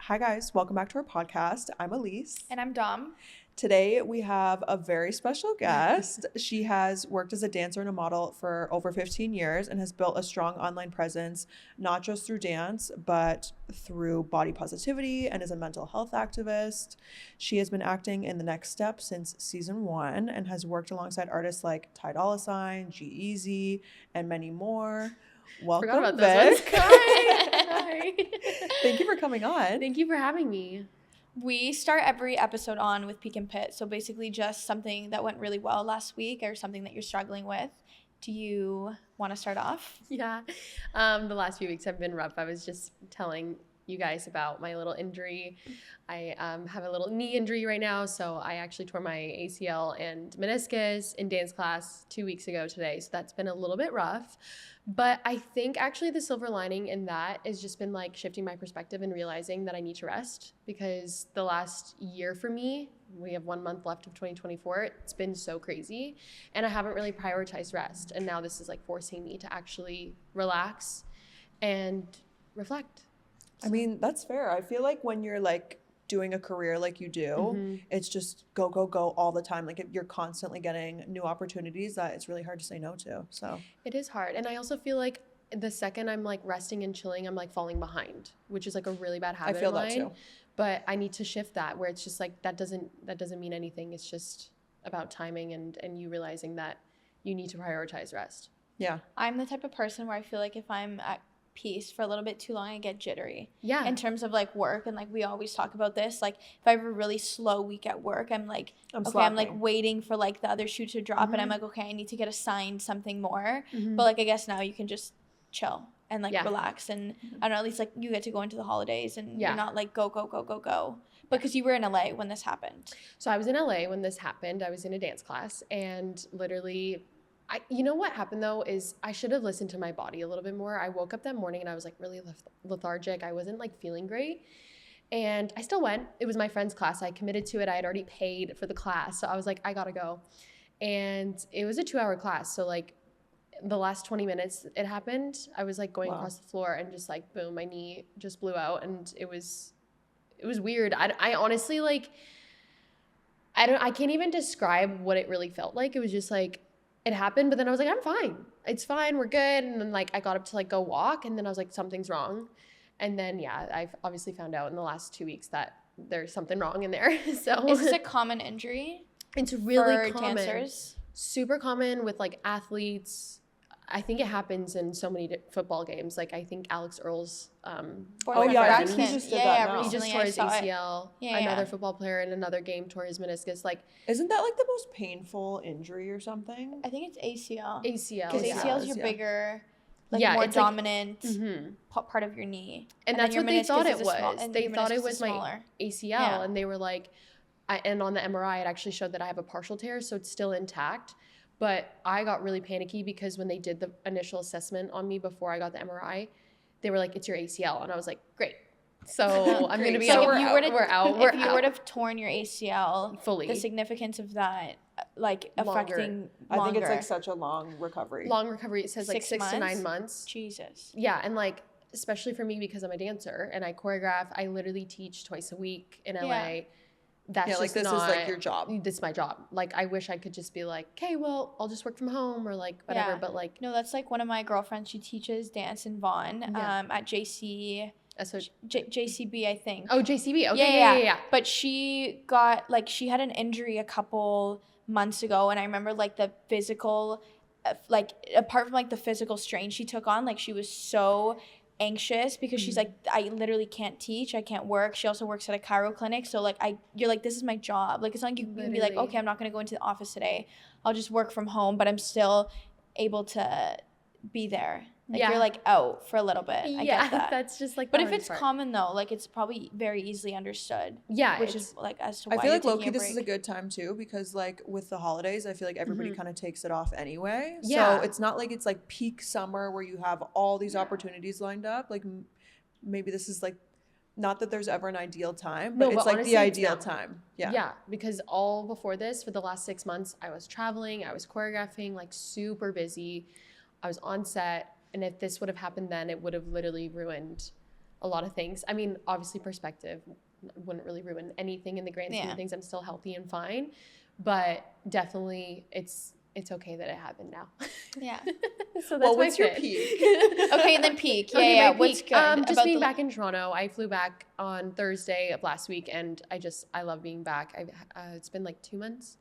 Hi guys, welcome back to our podcast. I'm Elise. And I'm Dom. Today we have a very special guest. She has worked as a dancer and a model for over 15 years and has built a strong online presence, not just through dance, but through body positivity and is a mental health activist. She has been acting in The Next Step since season 1 and has worked alongside artists like Dolla, G-Eazy, and many more. Welcome, Vic. Hi. Thank you for coming on. Thank you for having me. We start every episode on with Peak and Pit. So basically just something that went really well last week or something that you're struggling with. Do you want to start off? Yeah. The last few weeks have been rough. I was just telling you guys about my little injury. I have a little knee injury right now. So I actually tore my ACL and meniscus in dance class 2 weeks ago today. So that's been a little bit rough. But I think actually the silver lining in that has just been like shifting my perspective and realizing that I need to rest, because the last year for me, we have 1 month left of 2024. It's been so crazy and I haven't really prioritized rest. And now this is like forcing me to actually relax and reflect. I mean, that's fair. I feel like when you're like doing a career like you do, it's just go, go, go all the time. Like you're constantly getting new opportunities that it's really hard to say no to. So it is hard. And I also feel like the second I'm like resting and chilling, I'm like falling behind, which is like a really bad habit I feel of mine. that too. But I need to shift that, where it's just like that doesn't mean anything. It's just about timing and you realizing that you need to prioritize rest. Yeah. I'm the type of person where I feel like if I'm at peace for a little bit too long, I get jittery. Yeah. In terms of like work, and like we always talk about this, like if I have a really slow week at work, I'm like, I'm like waiting for like the other shoe to drop, and I'm like, okay, I need to get assigned something more. But like I guess now you can just chill and like relax, and I don't know, at least like you get to go into the holidays and you're not like go go go go go. Because you were in LA when this happened. So I was in LA when this happened. I was in a dance class, and literally you know what happened though is I should have listened to my body a little bit more. I woke up that morning and I was like really lethargic. I wasn't like feeling great. And I still went. It was my friend's class. I committed to it. I had already paid for the class. So I was like, I gotta go. And it was a 2-hour class. So like the last 20 minutes it happened, I was like going across the floor and just like boom, my knee just blew out. And it was weird. I honestly like, I can't even describe what it really felt like. It was just like, it happened, but then I was like, I'm fine. It's fine. We're good. And then like I got up to like go walk, and then I was like, something's wrong. And then I've obviously found out in the last 2 weeks that there's something wrong in there. So is this a common injury? It's really for common. Dancers? Super common with like athletes. I think it happens in so many football games. Like I think Alex Earl's he just tore his ACL. Another football player in another game tore his meniscus. Like, isn't that like the most painful injury or something? I think it's ACL. Because ACL is your bigger, like more dominant part of your knee. And that's what they thought it was. They thought it was my ACL, and they were like, and on the MRI, it actually showed that I have a partial tear, so it's still intact. But I got really panicky because when they did the initial assessment on me before I got the MRI, they were like, it's your ACL. And I was like, great. So I'm going to be out. We're out. If you would have torn your ACL, fully, the significance of that, like affecting longer. I think it's like such a long recovery. It says like 6 to 9 months. Jesus. Yeah. And like, especially for me, because I'm a dancer and I choreograph, I literally teach twice a week in LA. Yeah. That's just like this is like your job. This is my job. Like I wish I could just be like, okay, well, I'll just work from home or like whatever. But like, no, that's like one of my girlfriends. She teaches dance in Vaughan at JCB, I think. Oh, JCB. Okay, yeah. But she had an injury a couple months ago, and I remember like the physical, like apart from like the physical strain she took on, like she was so anxious because she's like, I literally can't teach, I can't work. She also works at a chiro clinic, so like you're like, this is my job. Like it's not like you can be like, okay, I'm not gonna go into the office today, I'll just work from home, but I'm still able to be there. Like you're like out for a little bit. I get that. That's just like. But if it's common though, like it's probably very easily understood. Yeah, which is like as to why I feel like low-key this is a good time too, because like with the holidays, I feel like everybody kind of takes it off anyway. Yeah. So it's not like it's like peak summer where you have all these opportunities lined up. Like maybe this is like, not that there's ever an ideal time, but it's like honestly, the ideal time. Yeah, because all before this, for the last 6 months, I was traveling, I was choreographing, like super busy. I was on set. And if this would have happened then, it would have literally ruined a lot of things. I mean, obviously perspective wouldn't really ruin anything in the grand scheme of things. I'm still healthy and fine, but definitely it's okay that it happened now. Yeah. So that's what's my your fit. peak? Okay, and then peak. Yeah, Okay, yeah. my What's peak, good? just about being the- back in Toronto. I flew back on Thursday of last week, and I love being back. It's been like 2 months,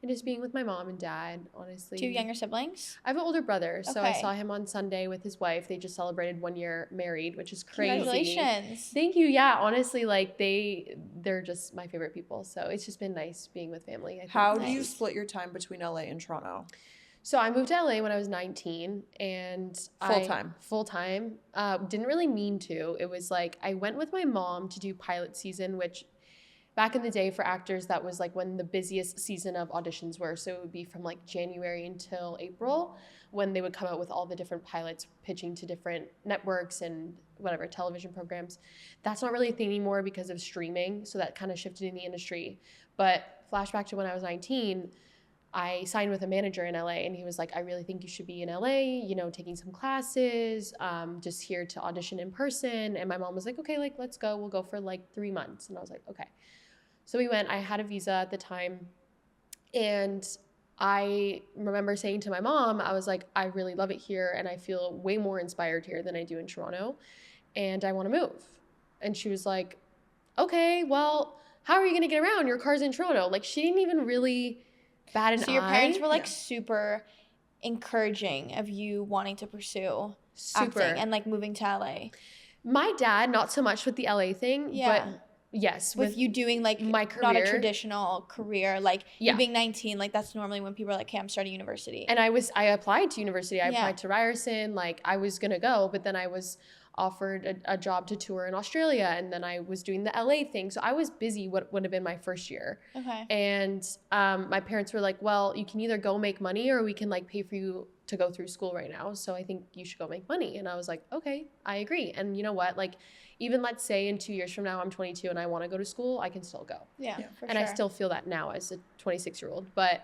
and just being with my mom and dad. Honestly, 2 younger siblings? I have an older brother, so I Okay. saw him on Sunday with his wife. They just celebrated 1 year married, which is crazy. Congratulations. Thank you. Yeah, honestly, like they're just my favorite people. So it's just been nice being with family. I think. How do you Nice. split your time between LA and Toronto? So I moved to LA when I was 19 and full time. Didn't really mean to. It was like I went with my mom to do pilot season, which back in the day for actors, that was like when the busiest season of auditions were. So it would be from like January until April when they would come out with all the different pilots pitching to different networks and whatever television programs. That's not really a thing anymore because of streaming. So that kind of shifted in the industry. But flashback to when I was 19, I signed with a manager in LA and he was like, I really think you should be in LA, you know, taking some classes, just here to audition in person. And my mom was like, okay, like, let's go. We'll go for like 3 months. And I was like, okay. So we went. I had a visa at the time. And I remember saying to my mom, I was like, I really love it here. And I feel way more inspired here than I do in Toronto. And I want to move. And she was like, okay, well, how are you going to get around? Your car's in Toronto. Like, she didn't even really bat an eye. So your parents were like Yeah. super encouraging of you wanting to pursue Super. acting and like moving to LA. My dad, not so much with the LA thing, Yeah. but yes, With you doing like my not a career. traditional career, like Yeah. you being 19, like that's normally when people are like, okay, I'm starting university. And I applied to university. I Yeah. applied to Ryerson. Like I was gonna go, but then I was offered a job to tour in Australia, and then I was doing the LA thing. So I was busy. What would have been my first year. Okay. And my parents were like, well, you can either go make money or we can like pay for you to go through school right now. So I think you should go make money. And I was like, okay, I agree. And you know what? Like, even let's say in 2 years from now, I'm 22 and I want to go to school, I can still go. Yeah, Yeah. for And sure. I still feel that now as a 26-year-old. But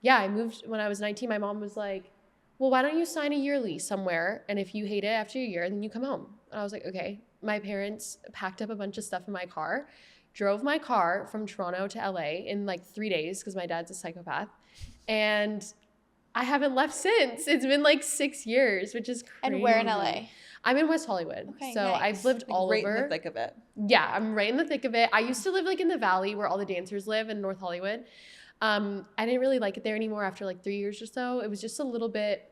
yeah, I moved when I was 19. My mom was like, well, why don't you sign a year lease somewhere? And if you hate it after a year, then you come home. And I was like, okay. My parents packed up a bunch of stuff in my car, drove my car from Toronto to LA in like 3 days because my dad's a psychopath. And I haven't left since. It's been like 6 years, which is crazy. And where in LA? I'm in West Hollywood. Okay, So nice. I've lived Like, all right over. in the thick of it. Yeah, I'm right in the thick of it. I used to live like in the valley where all the dancers live in North Hollywood. I didn't really like it there anymore after like 3 years or so. It was just a little bit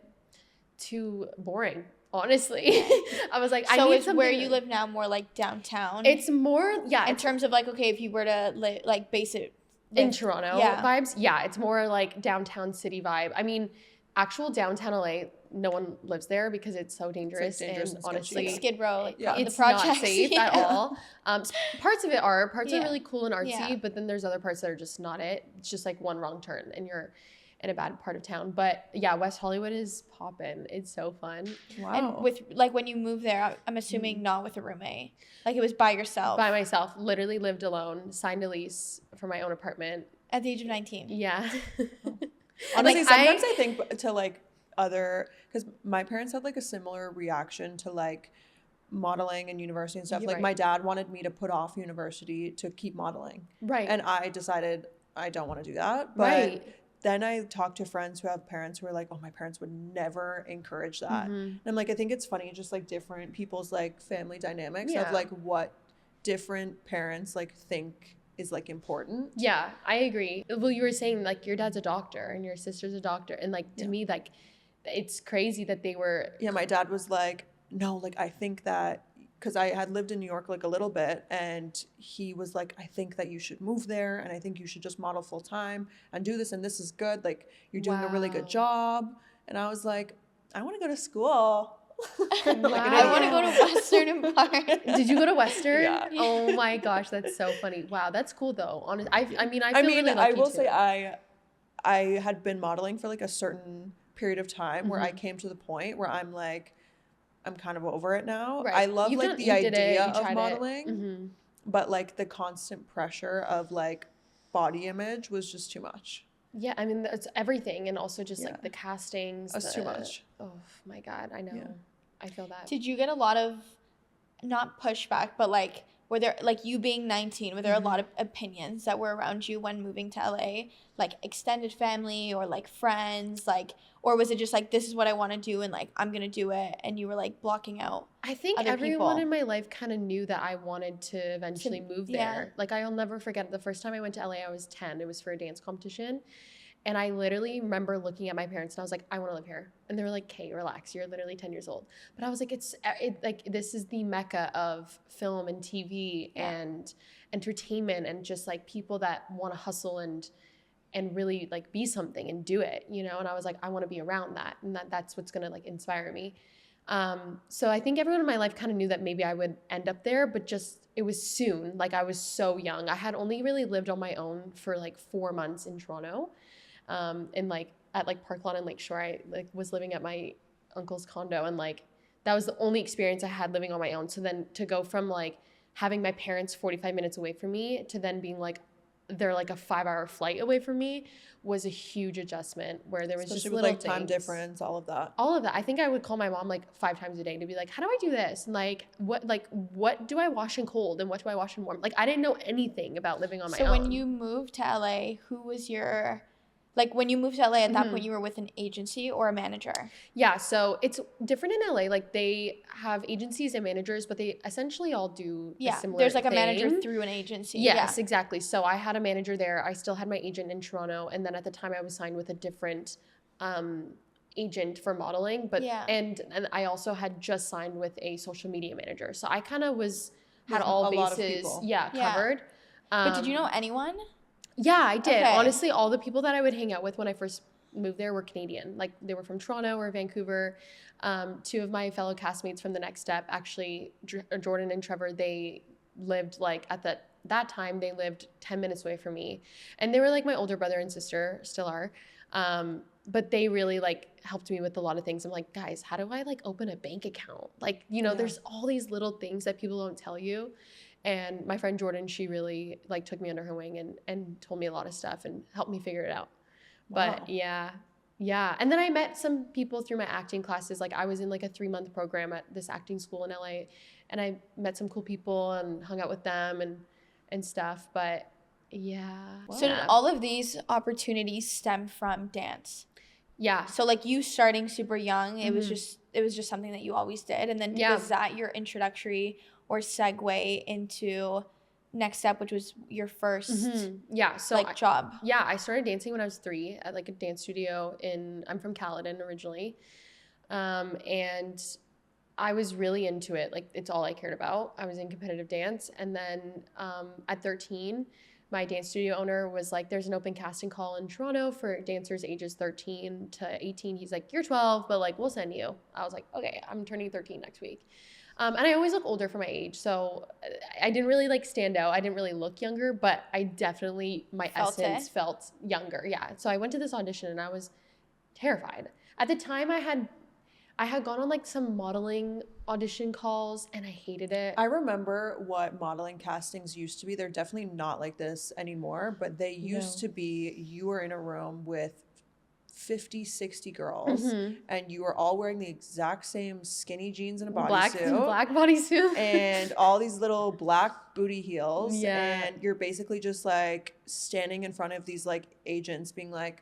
too boring, honestly. I was like, I So need is something. where you live now more like downtown? It's more, yeah, in it's terms of like, okay, if you were to like base it in live- Toronto yeah. vibes. Yeah, it's more like downtown city vibe. I mean, actual downtown LA, no one lives there because it's so dangerous. dangerous and and sketchy. honestly, like Skid Row, like Yeah. the it's projects. not safe at Yeah. all. Parts of it are. Parts are Yeah. really cool and artsy, Yeah. but then there's other parts that are just not it. It's just like one wrong turn and you're in a bad part of town. But yeah, West Hollywood is poppin'. It's so fun. Wow. And with like when you moved there, I'm assuming not with a roommate. Like it was by yourself By myself, literally lived alone, signed a lease for my own apartment. at the age of 19. Yeah. Honestly, like, sometimes I think to like other, because my parents had like a similar reaction to like modeling and university and stuff. You're Like right. my dad wanted me to put off university to keep modeling. Right. And I decided I don't want to do that. But Right. then I talked to friends who have parents who are like, oh, my parents would never encourage that. Mhm. And I'm like, I think it's funny, just like different people's like family dynamics Yeah. of like what different parents like think is like important. Yeah, I agree. Well, you were saying like your dad's a doctor and your sister's a doctor. And like to Yeah. me, like it's crazy that they were. Yeah, my dad was like, no, like I think that, because I had lived in New York like a little bit, and he was like, I think that you should move there, and I think you should just model full time and do this, and this is good. Like you're doing a really good Wow. job. And I was like, I want to go to school. Like an Wow. I want to go to Wow. Western and Park. Did you go to Western? Yeah. Oh my gosh, that's so funny. Wow, that's cool though. Honest, I mean, I I feel mean, really I lucky will too. say I had been modeling for like a certain period of time where I came to the point where I'm like, I'm kind of over it now. Right. I love You've like done- the you did it, idea you of tried it. modeling, Mhm. but like the constant pressure of like body image was just too much. Yeah, I mean, it's everything, and also just Yeah. like the castings. That's too much. Oh my God, I know. Yeah. I feel that. Did you get a lot of not pushback, but like were there, like you being 19, were there a Mm-hmm. lot of opinions that were around you when moving to LA, like extended family or like friends, like, or was it just like this is what I want to do and like I'm gonna do it, and you were like blocking out I think other everyone people? in my life kind of knew that I wanted to eventually move yeah. there. Like, I'll never forget the first time I went to LA, I was 10. It was for a dance competition. And I literally remember looking at my parents and I was like, I want to live here. And they were like, "Okay, relax. You're literally 10 years old." But I was like, like, this is the mecca of film and TV Yeah. and entertainment and just like people that want to hustle and really like be something and do it, you know? And I was like, I want to be around that. And that's what's going to like inspire me. So I think everyone in my life kind of knew that maybe I would end up there, but just it was soon. Like, I was so young. I had only really lived on my own for like 4 months in Toronto, and like at like Park Lawn and Lakeshore. I like was living at my uncle's condo, and like that was the only experience I had living on my own. So then to go from like having my parents 45 minutes away from me to then being like they're like a 5-hour flight away from me was a huge adjustment, where there was Especially just with little like time things. difference, all of that. All of that. I think I would call my mom like 5 times a day to be like, how do I do this? And like what do I wash in cold and what do I wash in warm? Like, I didn't know anything about living on my So own. when you moved to LA, who was your, like when you moved to LA at that Mhm. point, you were with an agency or a manager? Yeah, so it's different in LA. Like, they have agencies and managers, but they essentially all do a Yeah, similar there's like a manager thing. through an agency. Yes, exactly. So I had a manager there. I still had my agent in Toronto, and then at the time I was signed with a different um, agent for modeling. But Yeah. and I also had just signed with a social media manager. So I kind of had With all a lot of bases, people. Yeah. covered. But did you know anyone? Yeah, I did. Okay. Honestly, all the people that I would hang out with when I first moved there were Canadian. Like, they were from Toronto or Vancouver. Two of my fellow castmates from The Next Step, actually, Jordan and Trevor, they lived like at that time they lived 10 minutes away from me, and they were like my older brother and sister, still are. But they really like helped me with a lot of things. I'm like, guys, how do I like open a bank account? Like, you know, Yeah. there's all these little things that people don't tell you. And my friend Jordan, she really like took me under her wing and told me a lot of stuff and helped me figure it out. Wow. But yeah. And then I met some people through my acting classes. Like, I was in like a 3-month program at this acting school in LA, and I met some cool people and hung out with them and stuff. But yeah. So did all of these opportunities stem from dance? Yeah. So like you starting super young, it was Mhm. just something that you always did, and then Yeah. was that your introductory or segue into Next Step, which was your 1st Mhm. Yeah. So like job? yeah, I started dancing when I was 3 at like a dance studio I'm from Caledon originally. And I was really into it. Like, it's all I cared about. I was in competitive dance. And then at 13, my dance studio owner was like, there's an open casting call in Toronto for dancers ages 13 to 18. He's like, you're 12, but like, we'll send you. I was like, okay, I'm turning 13 next week. And I always look older for my age. So I didn't really like stand out. I didn't really look younger, but I definitely, my Felt essence it? felt younger. Yeah. So I went to this audition and I was terrified. At the time, I had gone on like some modeling audition calls and I hated it. I remember what modeling castings used to be. They're definitely not like this anymore, but they used to be you were in a room with 50, 60 girls, Mhm. and you were all wearing the exact same skinny jeans and a black bodysuit bodysuit and all these little black booty heels. Yeah. And you're basically just like standing in front of these like agents being like,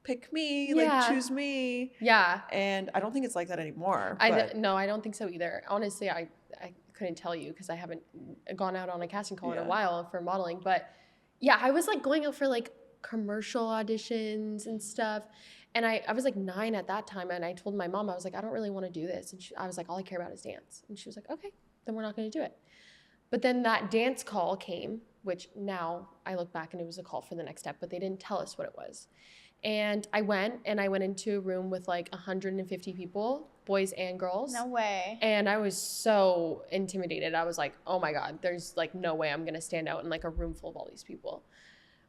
pick me, Yeah. like choose me. Yeah. And I don't think it's like that anymore. No, I don't think so either. Honestly, I couldn't tell you because I haven't gone out on a casting call in a Yeah. while for modeling. But yeah, I was like going out for like commercial auditions and stuff. And I was like 9 at that time. And I told my mom, I was like, I don't really want to do this. And I was like, all I care about is dance. And she was like, okay, then we're not going to do it. But then that dance call came, which now I look back and it was a call for the Next Step, but they didn't tell us what it was. And I went into a room with like 150 people, boys and girls. No way. And I was so intimidated. I was like, oh my God, there's like no way I'm going to stand out in like a room full of all these people.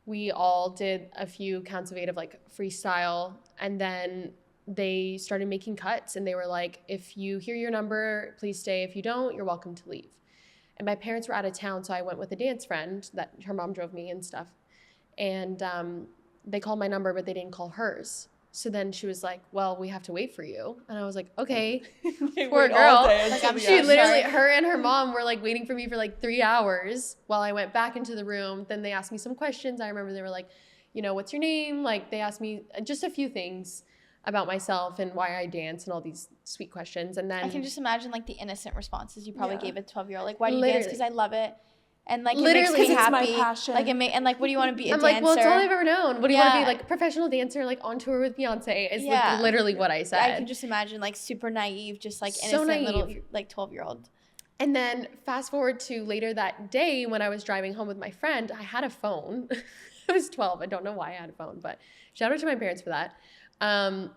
We all did a few counts of 8 of like freestyle. And then they started making cuts and they were like, if you hear your number, please stay. If you don't, you're welcome to leave. And my parents were out of town. So I went with a dance friend that her mom drove me and stuff. And they called my number, but they didn't call hers. So then she was like, well, we have to wait for you. And I was like, okay. They Poor wait all girl. day Like, until I'm the She end. literally, her and her mom were like waiting for me for like 3 hours while I went back into the room. Then they asked me some questions. I remember they were like, you know, what's your name? Like they asked me just a few things about myself and why I dance and all these sweet questions. And then I can just imagine like the innocent responses you probably Yeah. gave a 12-year-old. Like, why do you dance? Literally. Because I love it. And like, it Literally. makes me 'Cause it's happy. my passion. Like, and like, what do you want to be? A I'm dancer? like, well, it's all I've ever known. What do you want to be? Yeah. Like a professional dancer, like on tour with Beyonce is Yeah. like literally what I said. I can just imagine like super naive, just like So innocent little naive. like 12-year-old. And then fast forward to later that day when I was driving home with my friend, I had a phone. I was 12. I don't know why I had a phone, but shout out to my parents for that. And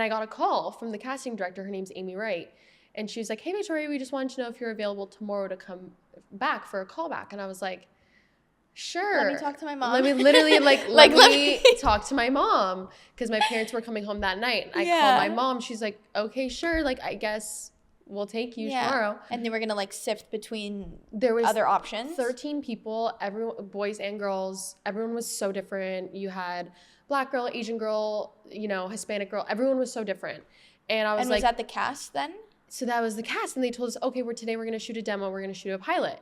I got a call from the casting director. Her name's Amy Wright. And she was like, hey, Victoria, we just wanted to know if you're available tomorrow to come back for a callback. And I was like, sure. Let me talk to my mom. Let me literally let Let me talk to my mom because my parents were coming home that night. I Yeah. called my mom. She's like, okay, sure. Like, I guess we'll take you tomorrow. And they were gonna like sift between There was other options. 13 people, everyone, boys and girls. Everyone was so different. You had Black girl, Asian girl, you know, Hispanic girl. Everyone was so different. And I was And like, was that the cast then? so that was the cast. And they told us, okay, today we're going to shoot a demo. We're going to shoot a pilot.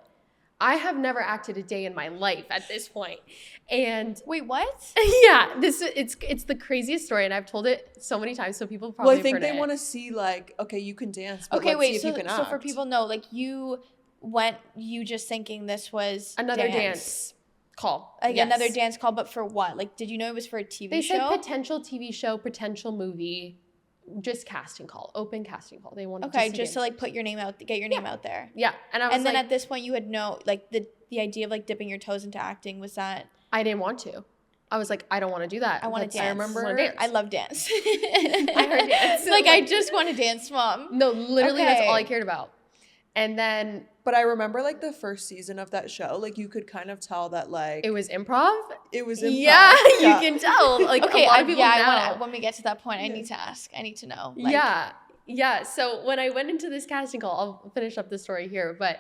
I have never acted a day in my life at this point. And Wait, what? yeah, it's the craziest story. And I've told it so many times. So people probably Well, I think have heard they it. want to see like, okay, you can dance, but Okay, let's wait. see if So, you can so act. for people know, like you went, you just thinking this was Another dance call. like Yes. another dance call, but for what? Like, did you know it was for a TV They show? said potential TV show, potential movie, just casting call, open casting call. They wanted Okay, see just to like dancers. put your name out, get your name out there. Yeah, and I was And then like, at this point, you had no like the idea of like dipping your toes into acting was that I didn't want to. I was like, I don't want to do that. I want to That's- dance. I remember wanna dance. I love dance. I heard dance. Like I just want to dance, mom. No, literally, that's all I Okay. cared about. And then But I remember like the first season of that show, like you could kind of tell that like it was improv. it was improv. Yeah, Yeah. you can tell. Like Okay, a lot of people I now. want when we get to that point, I need to ask. I need to know. Like, Yeah. So when I went into this casting call, I'll finish up the story here, but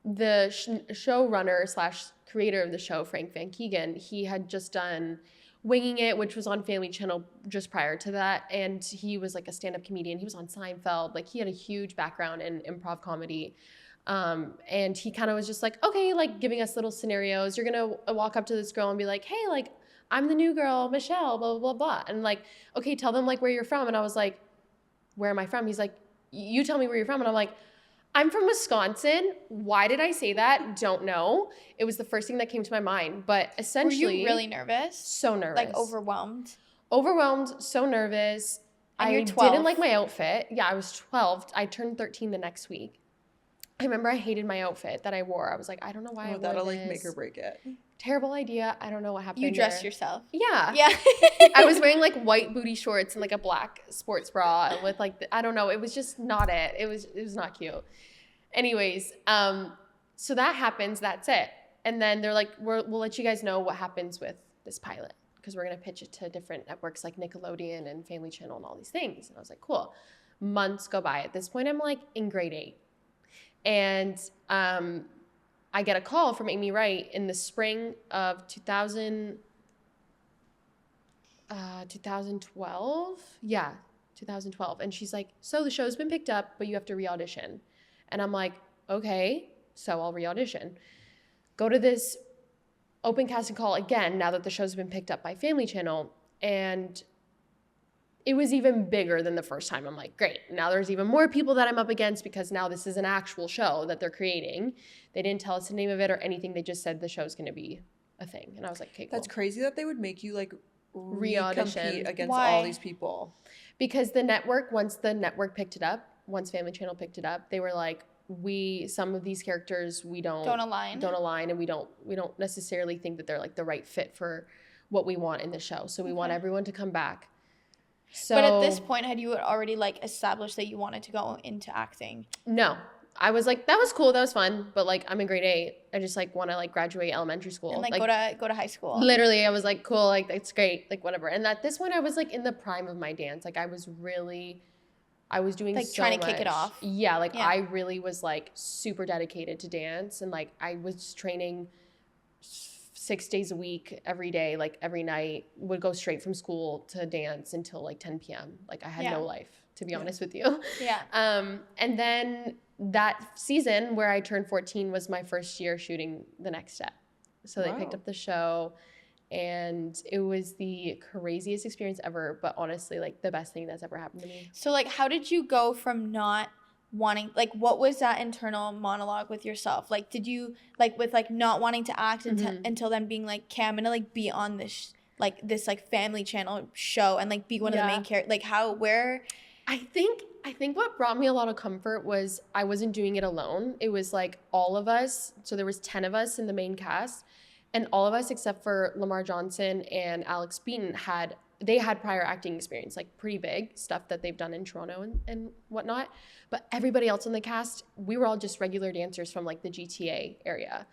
the showrunner / creator of the show, Frank Van Keegen, he had just done Winging It, which was on Family Channel just prior to that, and he was like a stand-up comedian. He was on Seinfeld. Like he had a huge background in improv comedy. And he kind of was just like, okay, like giving us little scenarios. You're gonna walk up to this girl and be like, hey, like I'm the new girl, Michelle, blah, blah, blah, blah. And like, okay, tell them like where you're from. And I was like, where am I from? He's like, you tell me where you're from. And I'm like, I'm from Wisconsin. Why did I say that? Don't know. It was the first thing that came to my mind. But were essentially, you really nervous? so nervous. Like overwhelmed? Overwhelmed, so nervous. And I you're 12. didn't like my outfit. Yeah, I was 12. I turned 13 the next week. I remember I hated my outfit that I wore. I was like, I don't know why I Oh, wore that'll this. like make or break it. Terrible idea. I don't know what happened. You dressed there. yourself. Yeah. Yeah. I was wearing like white booty shorts and like a black sports bra with like I don't know. It was just not it. It was not cute. Anyways, so that happens. That's it. And then they're like, we'll let you guys know what happens with this pilot because we're gonna pitch it to different networks like Nickelodeon and Family Channel and all these things. And I was like, cool. Months go by. At this point, I'm like in grade 8, and I get a call from Amy Wright in the spring of 2012. Yeah, 2012. And she's like, so the show's been picked up, but you have to re-audition. And I'm like, okay, so I'll re-audition. Go to this open casting call again now that the show's been picked up by Family Channel. And it was even bigger than the first time. I'm like, great. Now there's even more people that I'm up against because now this is an actual show that they're creating. They didn't tell us the name of it or anything. They just said the show's going to be a thing. And I was like, okay, cool. That's crazy that they would make you like Re-audition. re-compete against Why? all these people. Because the network, once the network picked it up, once Family Channel picked it up, they were like, some of these characters we don't align. and we don't necessarily think that they're like the right fit for what we want in the show. So we want everyone to come back. So But at this point, had you already like established that you wanted to go into acting? no. I was like, that was cool, that was fun, but like I'm in grade 8. I just like want to like graduate elementary school. And like go to high school. Literally, I was like, cool, like that's great, like whatever. And at this point, I was like in the prime of my dance. Like I was doing Like, so trying to kick it much. off. Yeah, like Yeah. I really was like super dedicated to dance, and like I was training 6 days a week, every day, like every night, would go straight from school to dance until like 10 p.m. Like I had no life, to be honest with you. Yeah. And then that season where I turned 14 was my first year shooting The Next Step. So they picked up the show, and it was the craziest experience ever, but honestly, like the best thing that's ever happened to me. So like, how did you go from not wanting, like, what was that internal monologue with yourself? Like, did you, like, with like not wanting to act until then being like, okay, I'm gonna like be on this this like family channel show and like be one of the main characters? Like, how, where? I think what brought me a lot of comfort was I wasn't doing it alone. It was like all of us. So there was 10 of us in the main cast, and all of us except for Lamar Johnson and Alex Beaton had prior acting experience, like pretty big stuff that they've done in Toronto and whatnot. But everybody else in the cast, we were all just regular dancers from like the GTA area.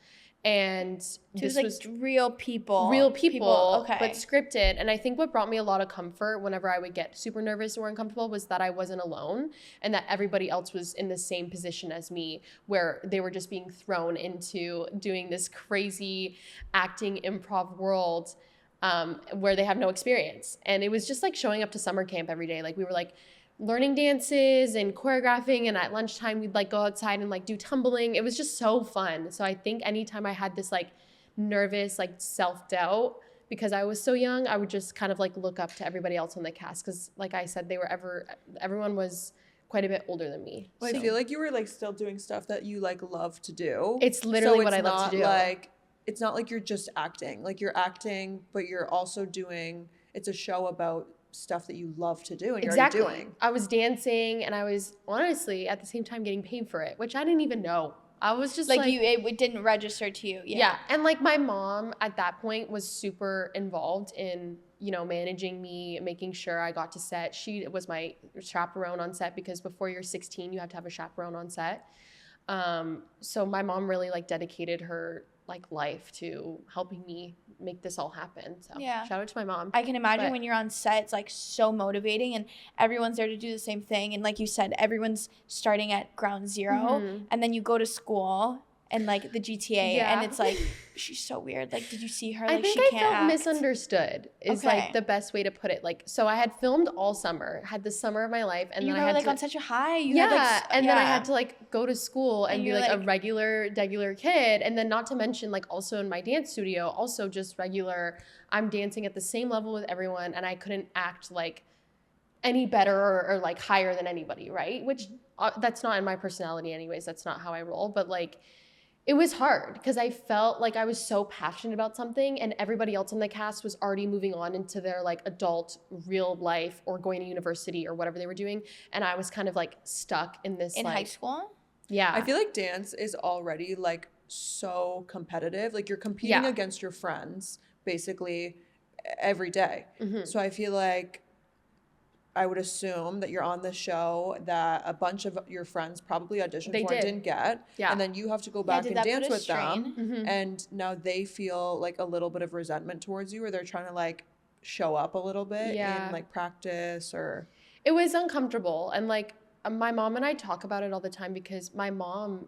And this was real people, okay, but scripted. And I think what brought me a lot of comfort whenever I would get super nervous or uncomfortable was that I wasn't alone, and that everybody else was in the same position as me, where they were just being thrown into doing this crazy acting improv world where they have no experience. And it was just like showing up to summer camp every day. Like we were like learning dances and choreographing, and at lunchtime we'd like go outside and like do tumbling. It was just so fun. So I think anytime I had this like nervous like self-doubt because I was so young, I would just kind of like look up to everybody else on the cast, because like I said, everyone was quite a bit older than me. Well, I feel like you were like still doing stuff that you like love to do. It's literally what I love to do. Like, it's not like you're just acting. Like you're acting, but you're also doing, it's a show about stuff that you love to do and you're already doing. I was dancing, and I was honestly at the same time getting paid for it, which I didn't even know. I was just like it didn't register to you. Yeah. And like my mom at that point was super involved in, you know, managing me, making sure I got to set. She was my chaperone on set, because before you're 16, you have to have a chaperone on set. So my mom really like dedicated her like life to helping me make this all happen. So shout out to my mom. I can imagine when you're on set, it's like so motivating, and everyone's there to do the same thing. And like you said, everyone's starting at ground zero, and then you go to school and like the GTA, and it's like, she's so weird. Like, did you see her? Like, I think she I can't felt act. misunderstood is like the best way to put it. Like, so I had filmed all summer, had the summer of my life, and you then were I had like to, on such a high. And then I had to like go to school and be like a regular kid, and then not to mention like also in my dance studio, also just regular. I'm dancing at the same level with everyone, and I couldn't act like any better or like higher than anybody, right? Which that's not in my personality anyways. That's not how I roll. But like, it was hard because I felt like I was so passionate about something, and everybody else on the cast was already moving on into their like adult real life or going to university or whatever they were doing. And I was kind of like stuck in this high school. Yeah. I feel like dance is already like so competitive. Like you're competing against your friends basically every day. So I feel like I would assume that you're on the show that a bunch of your friends probably auditioned for and didn't get. Yeah. And then you have to go back and dance with them. And now they feel like a little bit of resentment towards you, or they're trying to like show up a little bit in like practice or. It was uncomfortable. And like my mom and I talk about it all the time, because my mom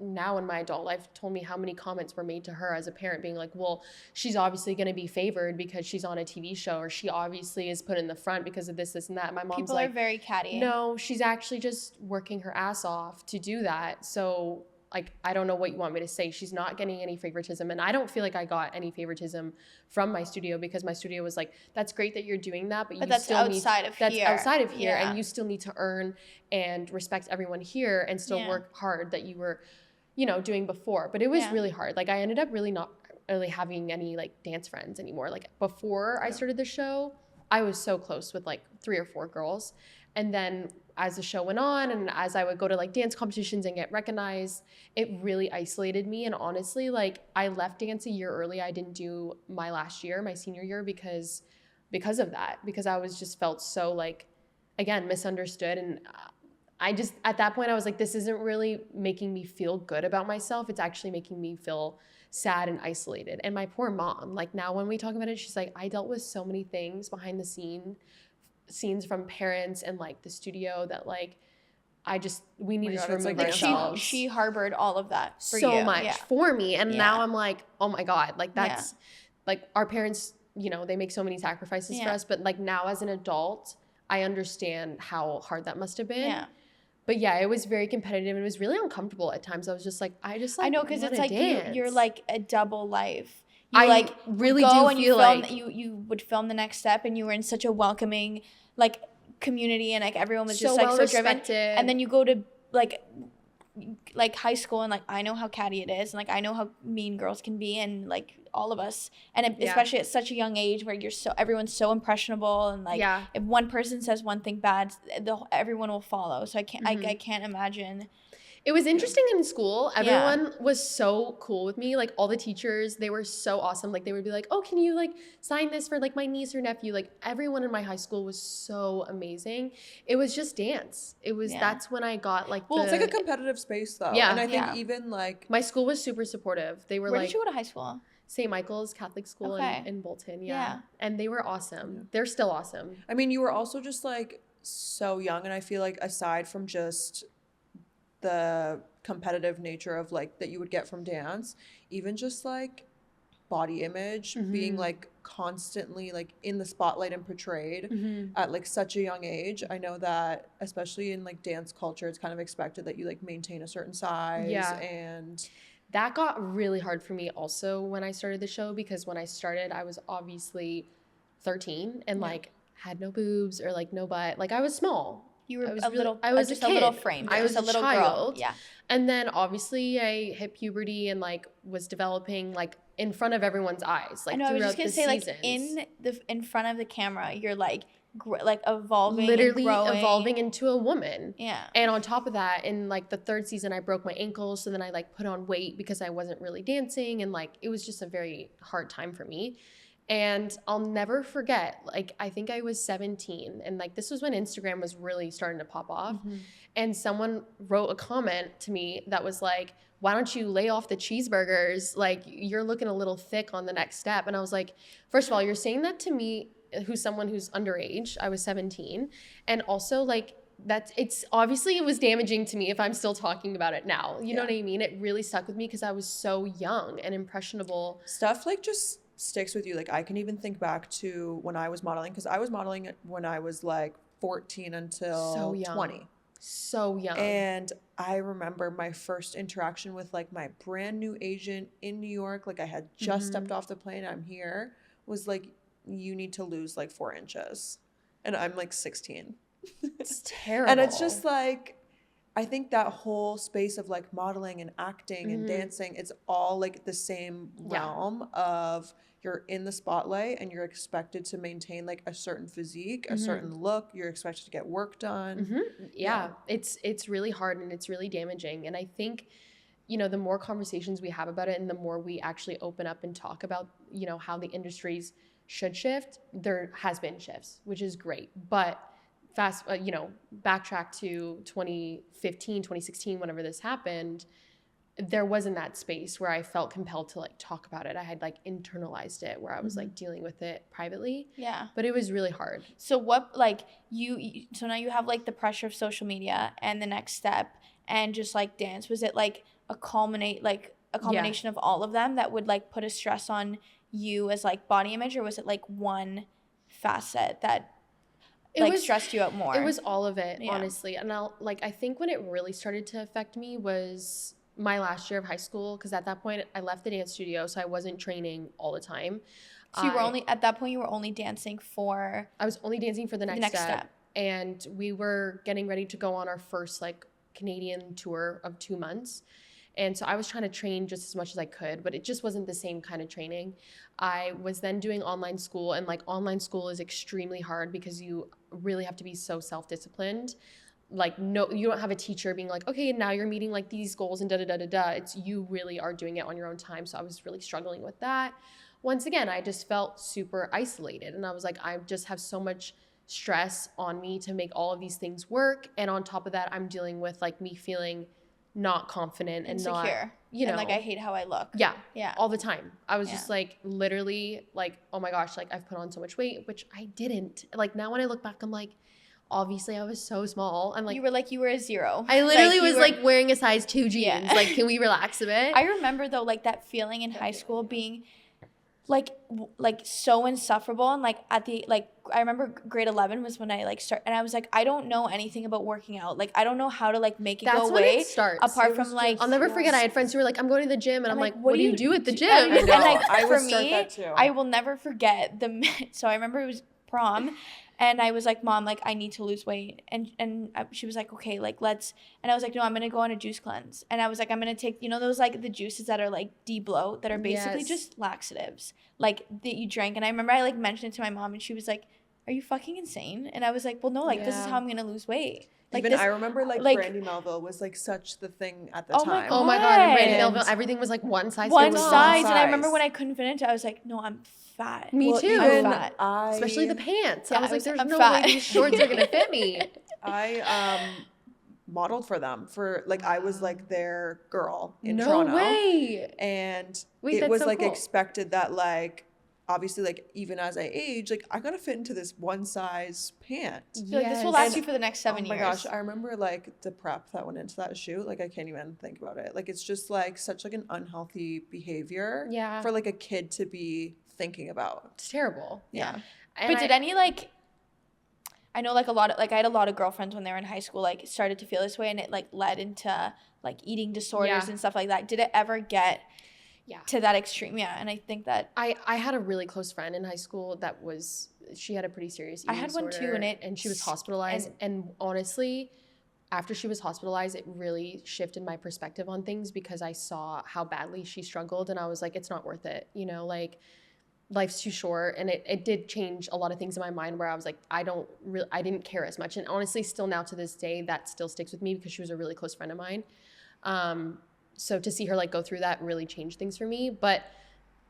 now in my adult life told me how many comments were made to her as a parent being like, well, she's obviously going to be favored because she's on a TV show, or she obviously is put in the front because of this and that. My mom's People are very catty. No, she's actually just working her ass off to do that. So like, I don't know what you want me to say. She's not getting any favoritism. And I don't feel like I got any favoritism from my studio, because my studio was like, that's great that you're doing that, but you that's still outside need, of that's here. outside of here. And you still need to earn and respect everyone here and still work hard that you were, you know, doing before. But it was really hard. Like I ended up really not really having any like dance friends anymore. Like before I started the show, I was so close with like 3 or 4 girls. And then as the show went on, and as I would go to like dance competitions and get recognized, it really isolated me. And honestly, like I left dance a year early. I didn't do my last year, my senior year, because of that, because I was just felt so like, again, misunderstood. And I just, at that point, I was like, this isn't really making me feel good about myself. It's actually making me feel sad and isolated. And my poor mom, like now when we talk about it, she's like, I dealt with so many things behind the scenes from parents and like the studio that like, we need God, to it's, remove like, ourselves. she harbored all of that for so you. much Yeah. for me. And Yeah. now I'm like, oh my God, like that's like our parents, you know, they make so many sacrifices for us. But like now as an adult, I understand how hard that must have been. Yeah. But yeah, it was very competitive. It was really uncomfortable at times. I was just like, I know, because it's like you're like a double life. You I like really would go do and feel you film, like you would film the next step, and you were in such a welcoming like community, and like everyone was so just like well so driven. respected. And then you go to like high school, and like I know how catty it is, and like I know how mean girls can be, and like all of us, and especially at such a young age where everyone's so impressionable, and like if one person says one thing bad, everyone will follow. So I can't imagine. It was interesting in school. Everyone was so cool with me. Like all the teachers, they were so awesome. Like they would be like, oh, can you like sign this for like my niece or nephew? Like everyone in my high school was so amazing. It was just dance. It was, that's when I got like it's like a competitive space though. Yeah. And I think even like. My school was super supportive. They were Where did you go to high school? St. Michael's Catholic School in Bolton. Yeah. And they were awesome. Yeah. They're still awesome. I mean, you were also just like so young. And I feel like aside from just the competitive nature of like that you would get from dance, even just like body image being like constantly like in the spotlight and portrayed at like such a young age. I know that especially in like dance culture, it's kind of expected that you like maintain a certain size. And that got really hard for me also when I started the show, because when I started I was obviously 13 and like had no boobs or like no butt. Like I was small. You were I was just a kid. A little frame. I was a little child. girl. Yeah. And then obviously I hit puberty and like was developing like in front of everyone's eyes. Like I know. I was just gonna say seasons. like in front of the camera, you're like evolving, literally and growing. Evolving into a woman. Yeah. And on top of that, in like the third season, I broke my ankle, so then I like put on weight because I wasn't really dancing, and like it was just a very hard time for me. And I'll never forget, like, I think I was 17, and like this was when Instagram was really starting to pop off. And someone wrote a comment to me that was like, why don't you lay off the cheeseburgers? Like, you're looking a little thick on the next step. And I was like, first of all, you're saying that to me, who's someone who's underage. I was 17. And also, like, it was damaging to me if I'm still talking about it now. You know what I mean? It really stuck with me because I was so young and impressionable. Stuff like just sticks with you. Like I can even think back to when I was modeling, because I was modeling when I was like 14 until 20. So young. And I remember my first interaction with like my brand new agent in New York, like I had just stepped off the plane, I'm here, was like, you need to lose like 4 inches. And I'm like 16. It's terrible. And it's just like, I think that whole space of like modeling and acting and dancing, it's all like the same realm of you're in the spotlight and you're expected to maintain like a certain physique, a certain look. You're expected to get work done. Yeah. It's really hard and it's really damaging. And I think, you know, the more conversations we have about it and the more we actually open up and talk about, you know, how the industries should shift, there has been shifts, which is great. But backtrack to 2015, 2016, whenever this happened, there wasn't that space where I felt compelled to like talk about it. I had like internalized it where I was like dealing with it privately. Yeah. But it was really hard. So what, like so now you have like the pressure of social media and the next step and just like dance. Was it like a combination of all of them that would like put a stress on you as like body image, or was it like one facet that stressed you out more? It was all of it, honestly. And I think when it really started to affect me was my last year of high school, because at that point I left the dance studio, so I wasn't training all the time. So you were only dancing for... I was only dancing for the next step. And we were getting ready to go on our first like Canadian tour of 2 months. And so I was trying to train just as much as I could, but it just wasn't the same kind of training. I was then doing online school, and like online school is extremely hard because you really have to be so self-disciplined. Like, no, you don't have a teacher being like, okay, now you're meeting like these goals and da-da-da-da-da. It's you really are doing it on your own time. So I was really struggling with that. Once again, I just felt super isolated, and I was like, I just have so much stress on me to make all of these things work. And on top of that, I'm dealing with like me feeling not confident and insecure. Not, you know, and like I hate how I look. Yeah. All the time. I was just like literally like, oh my gosh, like I've put on so much weight, which I didn't. Like now when I look back, I'm like, obviously I was so small. I'm like, you were a 0. I literally you was were- like wearing a size 2 jeans. Yeah. Like, can we relax a bit? I remember though, like that feeling in high school being like so insufferable, and like at the I remember grade 11 was when I like start, and I was like, I don't know anything about working out. Like I don't know how to like make it That's go when away. it starts. Apart It from was like, I'll never forget. I had friends who were like, I'm going to the gym, and I'm like, what do you do at the gym? And, I know. like I for would start me, that too. I will never forget so I remember it was prom, and I was like, Mom, like I need to lose weight, and she was like, okay, like let's, and I was like, no, I'm gonna go on a juice cleanse, and I was like, I'm gonna take, those like the juices that are like de-bloat, that are basically Yes. just laxatives, like that you drank. And I remember I like mentioned it to my mom, and she was like, are you fucking insane? And I was like, well, no, like this is Yeah. how I'm gonna lose weight. Like Even this, I remember like Brandy Melville was like such the thing at the Oh my time. Oh my God, and Brandy And- Melville, everything was like one size. one fits all. size. And I remember size. when I couldn't finish it, I was like, no, I'm fat. Me Well, too. even I'm fat. Especially the pants. Yeah, I was I like, was- there's I'm no fat. way these shorts are gonna fit me. I modeled for them for like I was like their girl in No Toronto. way. And Wait, it that's was so like cool. expected that like obviously like even as I age, like I gotta fit into this one size pant. So, like, this will Yes. last And- you for the next 7 Oh my years. gosh, I remember like the prep that went into that shoot. Like I can't even think about it. Like it's just like such like an unhealthy behavior Yeah. for like a kid to be thinking about. It's terrible. Yeah. And But did any like, I know like a lot of like I had a lot of girlfriends when they were in high school like started to feel this way, and it like led into like eating disorders Yeah. and stuff like that. Did it ever get Yeah. to that extreme? Yeah, and I think that I had a really close friend in high school that she had a pretty serious I eating had one too, disorder, and she was hospitalized. And honestly, after she was hospitalized, it really shifted my perspective on things because I saw how badly she struggled, and I was like, it's not worth it. Like life's too short. And it did change a lot of things in my mind where I was like, I didn't care as much. And honestly, still now to this day, that still sticks with me because she was a really close friend of mine. So to see her like go through that really changed things for me. But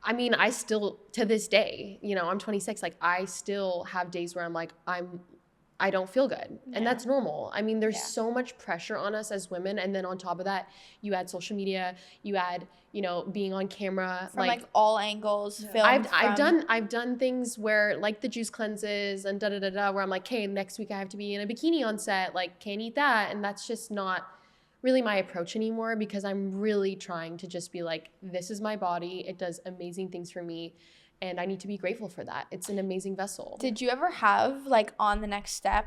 I mean, I still, to this day, I'm 26, like I still have days where I'm like, I don't feel good. And that's normal. I mean, there's Yeah. so much pressure on us as women. And then on top of that, you add social media, you add, being on camera. from like all angles, filmed. I've done things where like the juice cleanses and where I'm like, okay, next week I have to be in a bikini on set, like can't eat that. And that's just not really my approach anymore because I'm really trying to just be like, this is my body. It does amazing things for me. And I need to be grateful for that. It's an amazing vessel. Did you ever have like on the next step,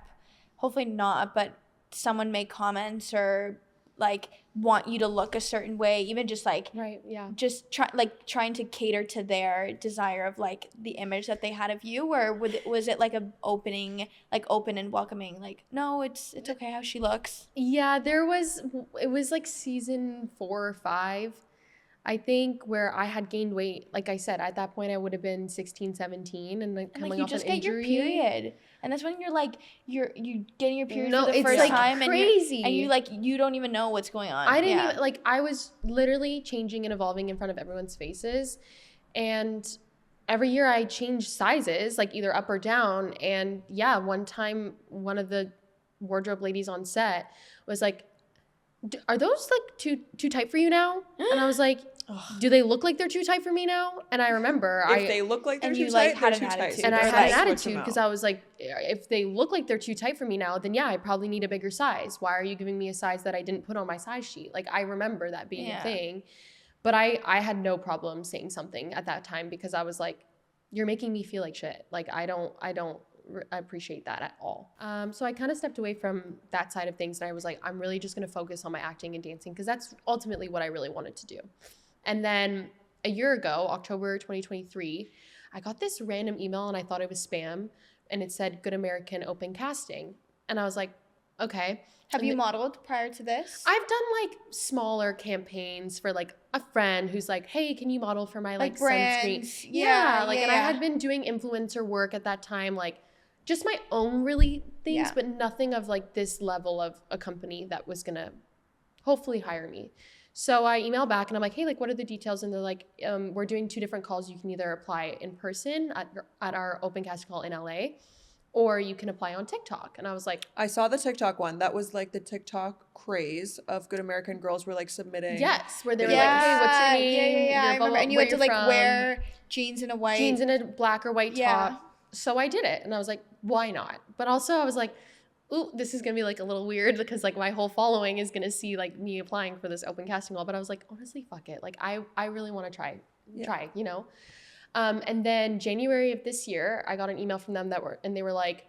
hopefully not, but someone make comments or like want you to look a certain way, even just like Right, yeah. just trying to cater to their desire of like the image that they had of you, or was it like open and welcoming, like no, it's okay how she looks? Yeah, it was like season 4 or 5, I think, where I had gained weight. Like I said, at that point I would have been 16, 17 and like And coming like you off just an get injury. your period, and that's when you're like you getting your period No, for the it's first like time, crazy. and you don't even know what's going on. I didn't Yeah. even like I was literally changing and evolving in front of everyone's faces. And every year I changed sizes, like either up or down. And yeah, one time one of the wardrobe ladies on set was like, are those like too tight for you now? And I was like, do they look like they're too tight for me now? And I remember If they look like they're and too you, tight, like, had they're an too tight. attitude. So and I you had just an switch them attitude out. because I was like, if they look like they're too tight for me now, then yeah, I probably need a bigger size. Why are you giving me a size that I didn't put on my size sheet? Like I remember that being Yeah. a thing. But I had no problem saying something at that time because I was like, you're making me feel like shit. Like I don't appreciate that at all. So I kind of stepped away from that side of things, and I was like, I'm really just going to focus on my acting and dancing because that's ultimately what I really wanted to do. And then a year ago, October 2023, I got this random email and I thought it was spam, and it said Good American open casting. And I was like, okay. Have And you modeled prior to this? I've done like smaller campaigns for like a friend who's like, hey, can you model for my like brands. sunscreen? Yeah, Like, yeah, and I yeah. had been doing influencer work at that time, like just my own really things, Yeah. but nothing of like this level of a company that was gonna hopefully hire me. So I emailed back and I'm like, hey, like what are the details? And they're like, we're doing 2 different calls. You can either apply in person at our open casting call in LA, or you can apply on TikTok. And I was like, I saw the TikTok one. That was like the TikTok craze of Good American girls were like submitting. yes, where they were Yeah. like, hey, what's your name? Yeah, I Your blah, remember. blah, And you where had to you're like from, wear jeans and a white. jeans and a black or white Yeah. top. So I did it. And I was like, why not? But also I was like, ooh, this is going to be like a little weird because like my whole following is going to see like me applying for this open casting call. But I was like, honestly, fuck it. Like I really want to try, you know? And then January of this year, I got an email from them and they were like,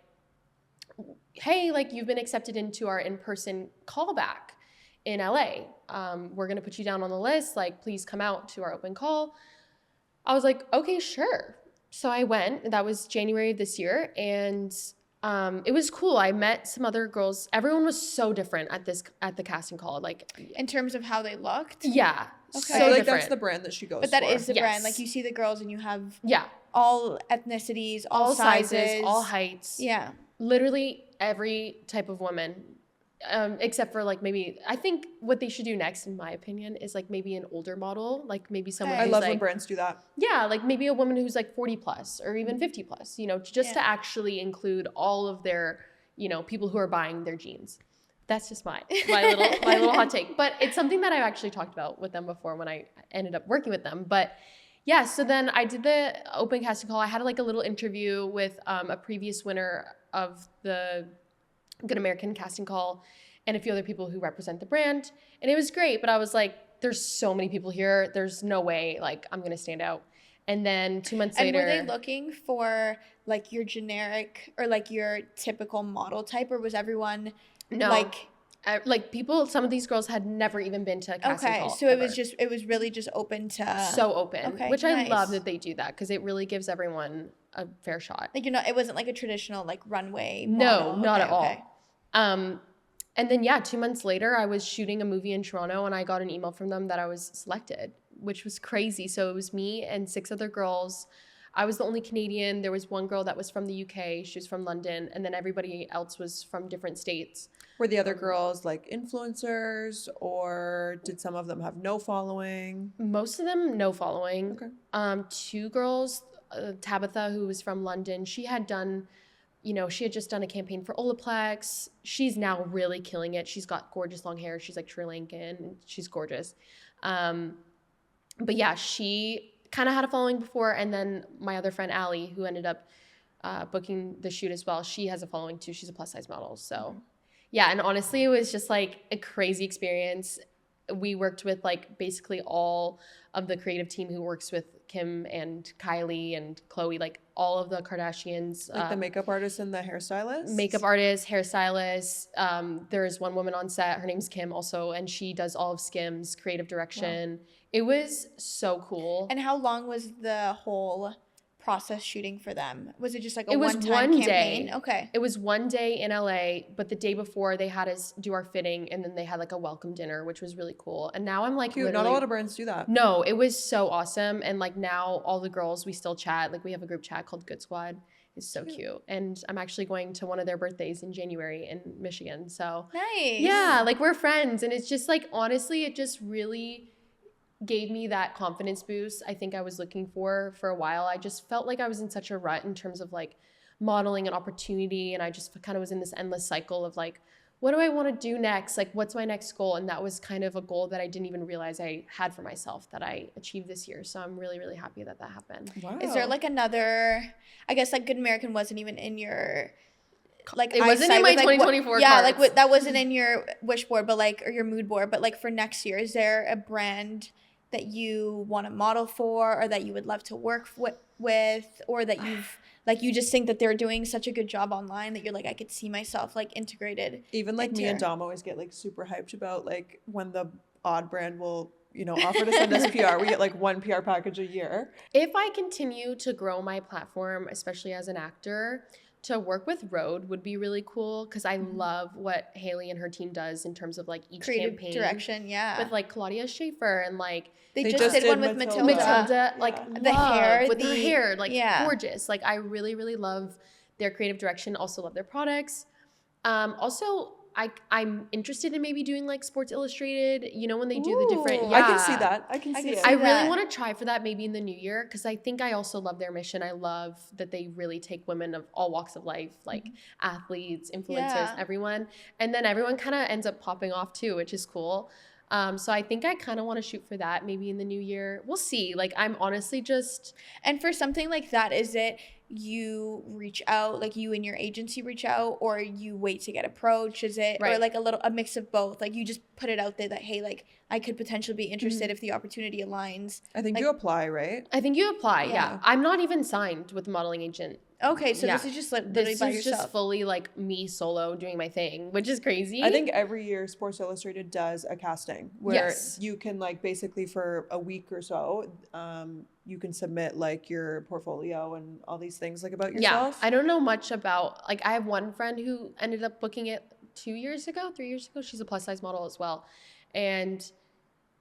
hey, like you've been accepted into our in-person callback in LA. We're going to put you down on the list. Like, please come out to our open call. I was like, okay, sure. So I went. That was January of this year. And it was cool. I met some other girls. Everyone was so different at the casting call. Like, in terms of how they looked. yeah. Okay. So I feel like different. that's the brand that she goes for. But that is the Yes. brand. Like you see the girls and you have Yeah. all ethnicities, all sizes, all heights. Yeah. Literally every type of woman, except for like maybe, I think what they should do next, in my opinion, is like maybe an older model, like maybe someone I who's love like, when brands do that. yeah, like maybe a woman who's like 40 plus or even 50 plus, you know, just to actually include all of their, you know, people who are buying their jeans. That's just my little hot take. But it's something that I've actually talked about with them before when I ended up working with them. But yeah, so then I did the open casting call. I had like a little interview with a previous winner of the Good American casting call and a few other people who represent the brand. And it was great, but I was like, there's so many people here. There's no way like I'm going to stand out. And then 2 months later. And were they looking for like your generic or like your typical model type, or was everyone like people, some of these girls had never even been to a casting call. So ever. it was really just open to. So open, Okay, which nice. I love that they do that because it really gives everyone a fair shot. Like it wasn't like a traditional like runway No, model. not Okay, at all. okay. And then 2 months later, I was shooting a movie in Toronto and I got an email from them that I was selected, which was crazy. So it was me and 6 other girls. I was the only Canadian. There was one girl that was from the UK. She was from London. And then everybody else was from different states. Were the other girls like influencers, or did some of them have no following? Most of them, no following. Okay. 2 girls, Tabitha, who was from London, she had just done a campaign for Olaplex. She's now really killing it. She's got gorgeous long hair. She's like Sri Lankan. She's gorgeous. But yeah, she kind of had a following before. And then my other friend, Allie, who ended up booking the shoot as well, she has a following too. She's a plus size model. So yeah, and honestly, it was just like a crazy experience. We worked with like basically all of the creative team who works with Kim and Kylie and Khloe, like all of the Kardashians. Like the makeup artist and the hairstylist? Makeup artists, hairstylists. There's one woman on set, her name's Kim also, and she does all of Skims, creative direction. Wow. It was so cool. And how long was the whole process shooting for them? Was it just like it was one-time one campaign? day. Okay. It was one day in LA, but the day before they had us do our fitting, and then they had like a welcome dinner, which was really cool. And now I'm like, cute. Not a lot of brands do that. No, it was so awesome. And like now all the girls, we still chat. Like we have a group chat called Good Squad. It's so cute. And I'm actually going to one of their birthdays in January in Michigan. So nice. Yeah, like we're friends. And it's just like, honestly, it just really gave me that confidence boost I think I was looking for a while. I just felt like I was in such a rut in terms of like modeling and opportunity. And I just kind of was in this endless cycle of like, what do I want to do next? Like, what's my next goal? And that was kind of a goal that I didn't even realize I had for myself that I achieved this year. So I'm really, really happy that happened. Wow. Is there like another, I guess like Good American wasn't even in your, like it wasn't in my 2024 yeah, cards. like that wasn't in your wish board, but like, or your mood board, but like for next year, is there a brand that you want to model for, or that you would love to work with, or that you've like you just think that they're doing such a good job online that you're like, I could see myself like integrated? Even like me and Dom always get like super hyped about like when the odd brand will, you know, offer to send us PR. We get like one PR package a year. If I continue to grow my platform, especially as an actor, to work with Rhode would be really cool, because I love what Haley and her team does in terms of like each creative campaign direction. Yeah, with like Claudia Schiffer and like they just did one with Matilda, like the hair with her hair, like yeah. gorgeous. Like I really, really love their creative direction. Also love their products. Also, I'm interested in maybe doing like Sports Illustrated, you know, when they do the different. I can see that. I can see it. I really want to try for that maybe in the new year, because I think I also love their mission. I love that they really take women of all walks of life, like athletes, influencers, everyone. And then everyone kind of ends up popping off too, which is cool. So I think I kind of want to shoot for that maybe in the new year. We'll see. Like I'm honestly just. And for something like that, is it you reach out, like you and your agency reach out, or you wait to get approached? Is it, or Right. like a mix of both? Like you just put it out there that, hey, like I could potentially be interested if the opportunity aligns. I think Like- you apply, right? I think you apply. Yeah. Yeah. I'm not even signed with a modeling agent. Okay, so Yeah. this is just like literally This by is yourself. just fully like me solo doing my thing, which is crazy. I think every year Sports Illustrated does a casting where Yes. you can like basically for a week or so, you can submit like your portfolio and all these things like about yourself. I don't know much about, like, I have one friend who ended up booking it 3 years ago. She's a plus size model as well. And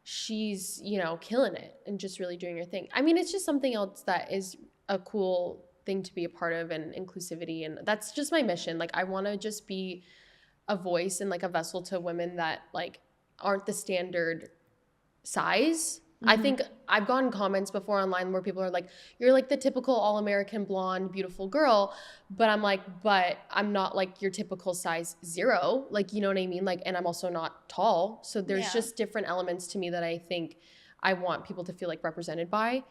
she's, you know, killing it and just really doing her thing. I mean, it's just something else that is a cool thing to be a part of, and inclusivity. And that's just my mission. Like, I want to just be a voice and like a vessel to women that like aren't the standard size. I think I've gotten comments before online where people are like, you're like the typical all-American blonde, beautiful girl. But I'm like, but I'm not like your typical size 0. Like, you know what I mean? Like, and I'm also not tall. So there's Yeah. just different elements to me that I think I want people to feel like represented by.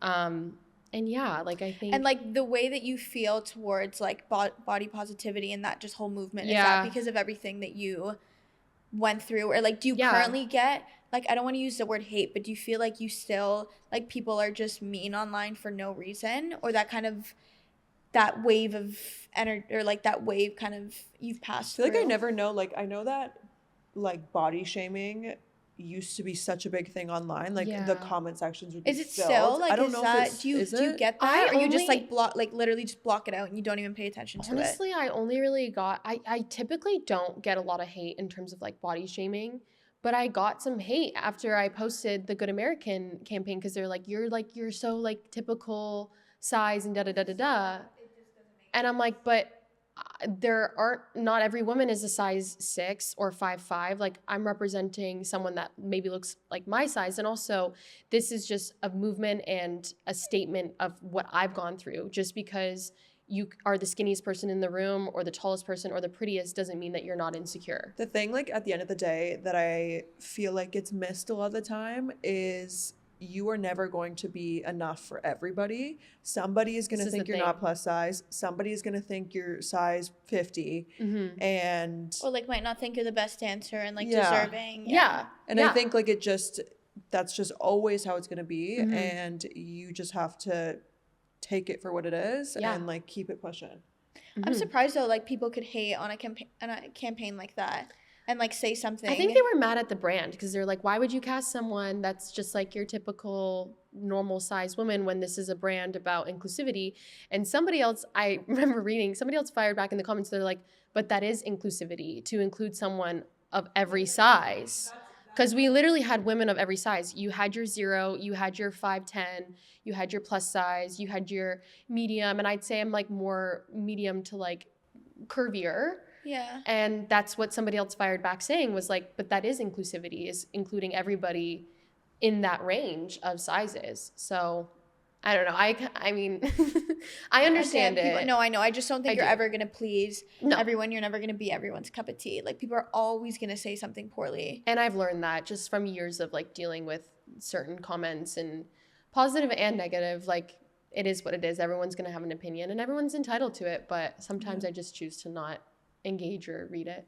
And yeah, like I think. And like the way that you feel towards like body positivity and that just whole movement, is Yeah. that because of everything that you went through? Or like do you Yeah. currently get, like, I don't want to use the word hate, but do you feel like you still, like, people are just mean online for no reason? Or that kind of, that wave of energy, or like that wave kind of you've passed I feel like I through? never know. Like, I know that like body shaming used to be such a big thing online. Like Yeah. the comment sections would be Is it filled. still like, I don't is know that, if it's, do you is do you it? get that, I or you just only- like block, like literally just block it out and you don't even pay attention to it? Honestly, I only really got, I typically don't get a lot of hate in terms of like body shaming, but I got some hate after I posted the Good American campaign, because they're like, you're so like typical size and da da da da da. And I'm like, but not every woman is a size 6 or 5'5". Like, I'm representing someone that maybe looks like my size. And also, this is just a movement and a statement of what I've gone through. Just because you are the skinniest person in the room or the tallest person or the prettiest doesn't mean that you're not insecure. The thing, like, at the end of the day that I feel like gets missed a lot of the time is you are never going to be enough for everybody. Somebody is going This to is think the you're thing. not plus size. Somebody is going to think you're size 50. Mm-hmm. And Or like might not think you're the best dancer and like Yeah. deserving. Yeah. I think like that's just always how it's going to be. Mhm. And you just have to take it for what it is Yeah. and like keep it pushing. I'm Mhm. surprised though, like people could hate on a campaign like that and like say something. I think they were mad at the brand because they're like, why would you cast someone that's just like your typical normal size woman when this is a brand about inclusivity? And somebody else, I remember reading, somebody else fired back in the comments. They're like, but that is inclusivity, to include someone of every size. Because we literally had women of every size. You had your 0, you had your 5'10", you had your plus size, you had your medium. And I'd say I'm like more medium to like curvier. Yeah. And that's what somebody else fired back saying was like, but that is inclusivity, is including everybody in that range of sizes. So I don't know. I mean, I understand People, it. no, I know. I just don't think I you're do. ever going to please No. everyone. You're never going to be everyone's cup of tea. Like people are always going to say something poorly. And I've learned that just from years of like dealing with certain comments, and positive and negative. Like, it is what it is. Everyone's going to have an opinion and everyone's entitled to it. But sometimes I just choose to not engage or read it.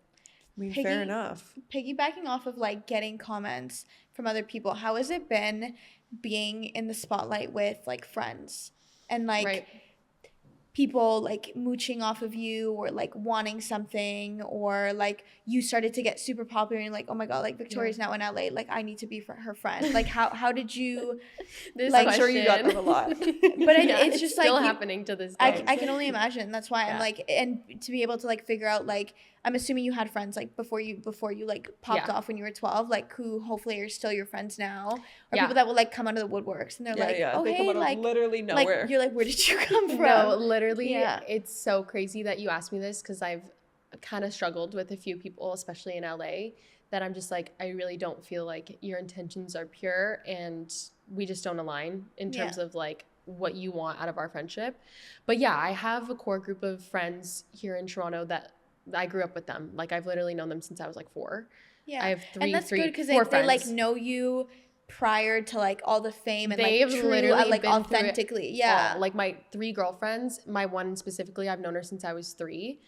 I mean, Piggy- fair enough. Piggybacking off of like getting comments from other people, how has it been being in the spotlight with like friends and like Right. people like mooching off of you or like wanting something, or like you started to get super popular and you're like, oh my god, like Victoria's now in LA, like I need to be her friend. Like how did you This Like, I'm sure you got question- that a lot. But it's just like still you- happening to this I day. can only imagine. That's why I'm Yeah. like, and to be able to like figure out like, I'm assuming you had friends like before you like popped Yeah. off when you were 12, like who hopefully are still your friends now, or Yeah. people that will like come out of the woodworks and they're like, oh they hey, come out like of literally nowhere. like you're like, where did you come from? No, literally, Yeah. it's so crazy that you asked me this, because I've kind of struggled with a few people, especially in LA, that I'm just like, I really don't feel like your intentions are pure and we just don't align in terms of like what you want out of our friendship. But yeah, I have a core group of friends here in Toronto that I grew up with them. Like, I've literally known them since I was like 4. Yeah, I have and that's good because four they like friends. know you prior to like all the fame and They've like true, literally like been through it authentically. Yeah. all. Like my 3 girlfriends, my one specifically, I've known her since I was 3.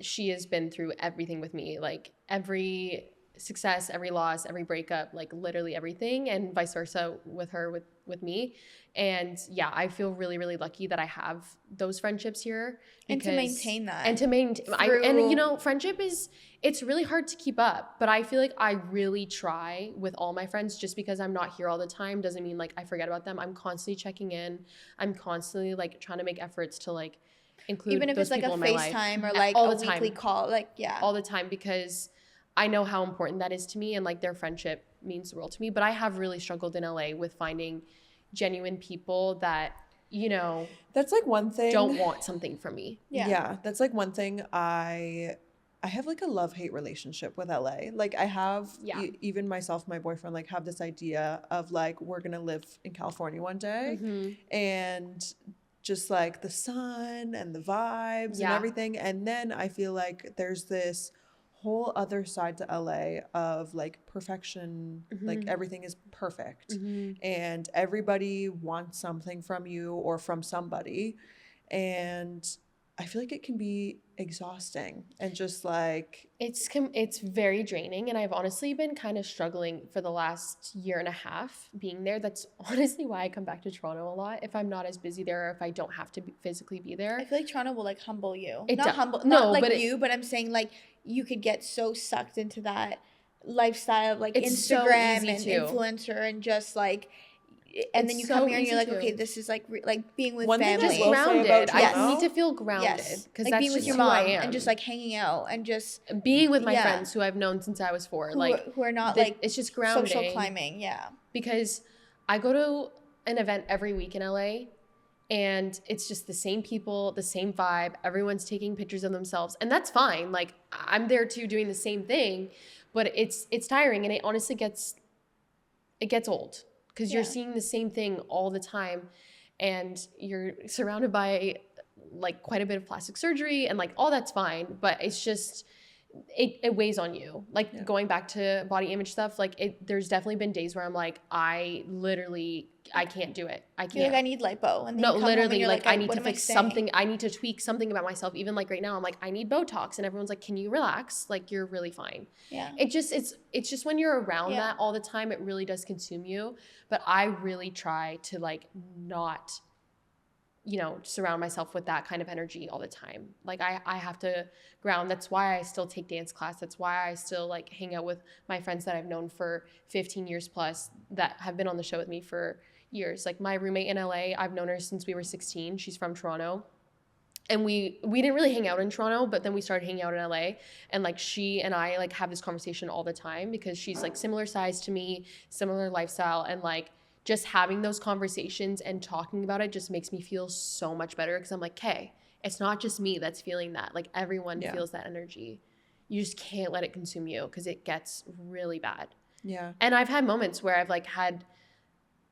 She has been through everything with me, like every success, every loss, every breakup, like literally everything, and vice versa with her, with me. And yeah, I feel really, really lucky that I have those friendships here. And to maintain that. And to maintain, and you know, friendship it's really hard to keep up, but I feel like I really try with all my friends. Just because I'm not here all the time doesn't mean like I forget about them. I'm constantly checking in. I'm constantly like trying to make efforts to like include even if those it's like a people in my life. FaceTime or like all a the weekly time. call, like All the time, because I know how important that is to me, and like their friendship means the world to me. But I have really struggled in LA with finding genuine people that, you know, That's like one thing. don't want something from me. Yeah, that's like one thing. I have like a love-hate relationship with LA. Like I have even myself, my boyfriend, like have this idea of like we're gonna live in California one day, and just like the sun and the vibes and everything. And then I feel like there's this whole other side to LA of like perfection, like everything is perfect, and everybody wants something from you or from somebody, and I feel like it can be exhausting and just like it's very draining, and I've honestly been kind of struggling for the last year and a half being there. That's honestly why I come back to Toronto a lot if I'm not as busy there, or if I don't have to physically be there. I feel like Toronto will like humble you. But I'm saying like you could get so sucked into that lifestyle of like it's Instagram so and too. Influencer and just like, and then you come here and you're like, okay, this is like like being with family. Just grounded. I need to feel grounded, because like that's being with just your who mom I am. and just like hanging out and just being with my friends who I've known since I was 4, who are not like it's just grounding. Social climbing, because I go to an event every week in LA, and it's just the same people, the same vibe. Everyone's taking pictures of themselves, and that's fine. Like I'm there too, doing the same thing, but it's tiring, and it honestly gets old, because you're seeing the same thing all the time, and you're surrounded by like quite a bit of plastic surgery, and like all that's fine, but it's just it weighs on you. Like going back to body image stuff, like there's definitely been days where I'm like, I can't do it. I can't. You're like, I need lipo. And then no, you come literally, home and like I need to fix something. I need to tweak something about myself. Even like right now, I'm like, I need Botox, and everyone's like, can you relax? Like you're really fine. Yeah. It's just when you're around that all the time, it really does consume you. But I really try to like not, you know, surround myself with that kind of energy all the time. Like I have to ground. That's why I still take dance class. That's why I still like hang out with my friends that I've known for 15 years plus, that have been on the show with me for years. Like my roommate in LA, I've known her since we were 16. She's from Toronto. And we didn't really hang out in Toronto, but then we started hanging out in LA. And like she and I like have this conversation all the time, because she's like similar size to me, similar lifestyle, and like just having those conversations and talking about it just makes me feel so much better, because I'm like, hey, it's not just me that's feeling that. Like everyone feels that energy. You just can't let it consume you, because it gets really bad. Yeah. And I've had moments where I've like had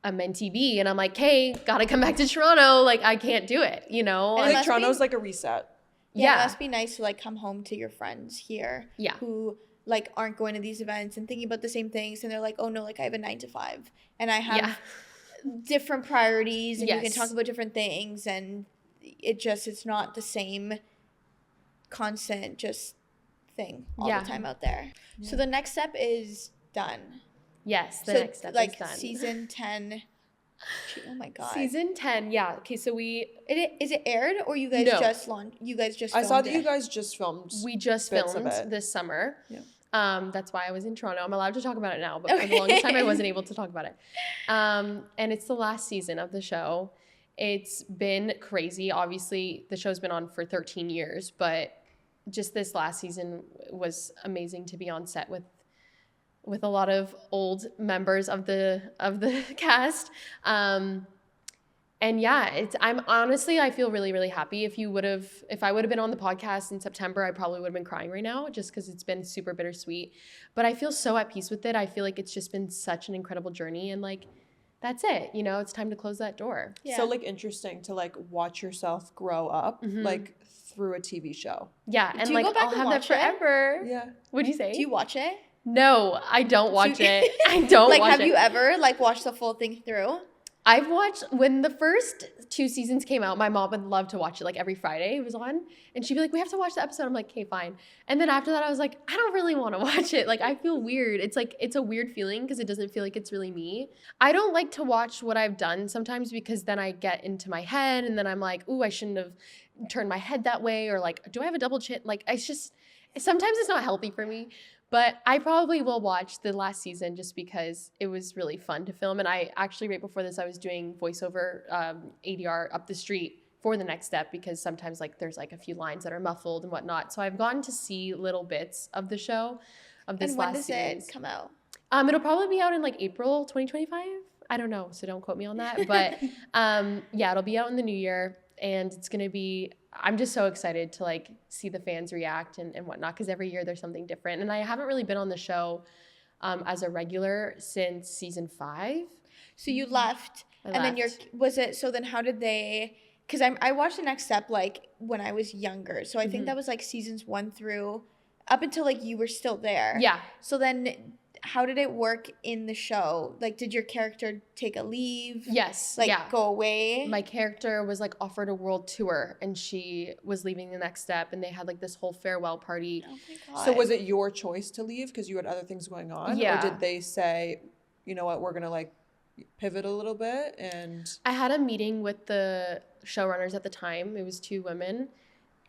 a mentee B, and I'm like, hey, gotta come back to Toronto. Like I can't do it, you know? And like Toronto's like a reset. Yeah, it must be nice to like come home to your friends here. Yeah. Who like aren't going to these events and thinking about the same things, and they're like, oh no, like I have a 9 to 5 and I have different priorities, and you can talk about different things, and it's not the same constant just thing all the time out there. So the next step is done. Yes, the next step is done. Season 10. Oh my god. Season 10, yeah. Okay, so is it aired, or you guys just launched? You guys just filmed I saw that you guys just filmed. We just filmed this summer. Yeah. That's why I was in Toronto. I'm allowed to talk about it now, but for the longest time I wasn't able to talk about it. And it's the last season of the show. It's been crazy. Obviously, the show's been on for 13 years, but just this last season was amazing to be on set with a lot of old members of the cast. And yeah, I feel really, really happy. If I would have been on the podcast in September, I probably would have been crying right now, just because it's been super bittersweet. But I feel so at peace with it. I feel like it's just been such an incredible journey, and like, that's it. You know, it's time to close that door. Yeah. So like interesting to like watch yourself grow up, like through a TV show. Yeah, and do you like go back I'll and have watch that forever. Yeah. What'd you say? Do you watch it? No, I don't watch it. I don't Like, watch have it. you ever like watched the full thing through? I've watched, when the first 2 seasons came out, my mom would love to watch it, like every Friday it was on, and she'd be like, we have to watch the episode. I'm like, okay, fine. And then after that, I was like, I don't really want to watch it. Like, I feel weird. It's like, it's a weird feeling because it doesn't feel like it's really me. I don't like to watch what I've done sometimes because then I get into my head and then I'm like, ooh, I shouldn't have turned my head that way, or like, do I have a double chin? Like, it's just, sometimes it's not healthy for me. But I probably will watch the last season just because it was really fun to film. And I actually, right before this, I was doing voiceover ADR up the street for the next step because sometimes like there's like a few lines that are muffled and whatnot. So I've gotten to see little bits of the show, of this And when last does series. it come out? It'll probably be out in like April 2025. I don't know, so don't quote me on that. But yeah, it'll be out in the new year. And it's going to be, I'm just so excited to like see the fans react and whatnot, because every year there's something different. And I haven't really been on the show as a regular since season 5. So you left, I and then left. so then how did they, because I watched the next step like when I was younger. So I think that was like seasons 1 through up until like you were still there. Yeah. So then how did it work in the show? Like, did your character take a leave? Yes. Like, yeah. go away? My character was like offered a world tour and she was leaving the next step, and they had like this whole farewell party. Oh my God. So was it your choice to leave because you had other things going on? Yeah. Or did they say, you know what, we're going to like pivot a little bit? And I had a meeting with the showrunners at the time. It was 2 women.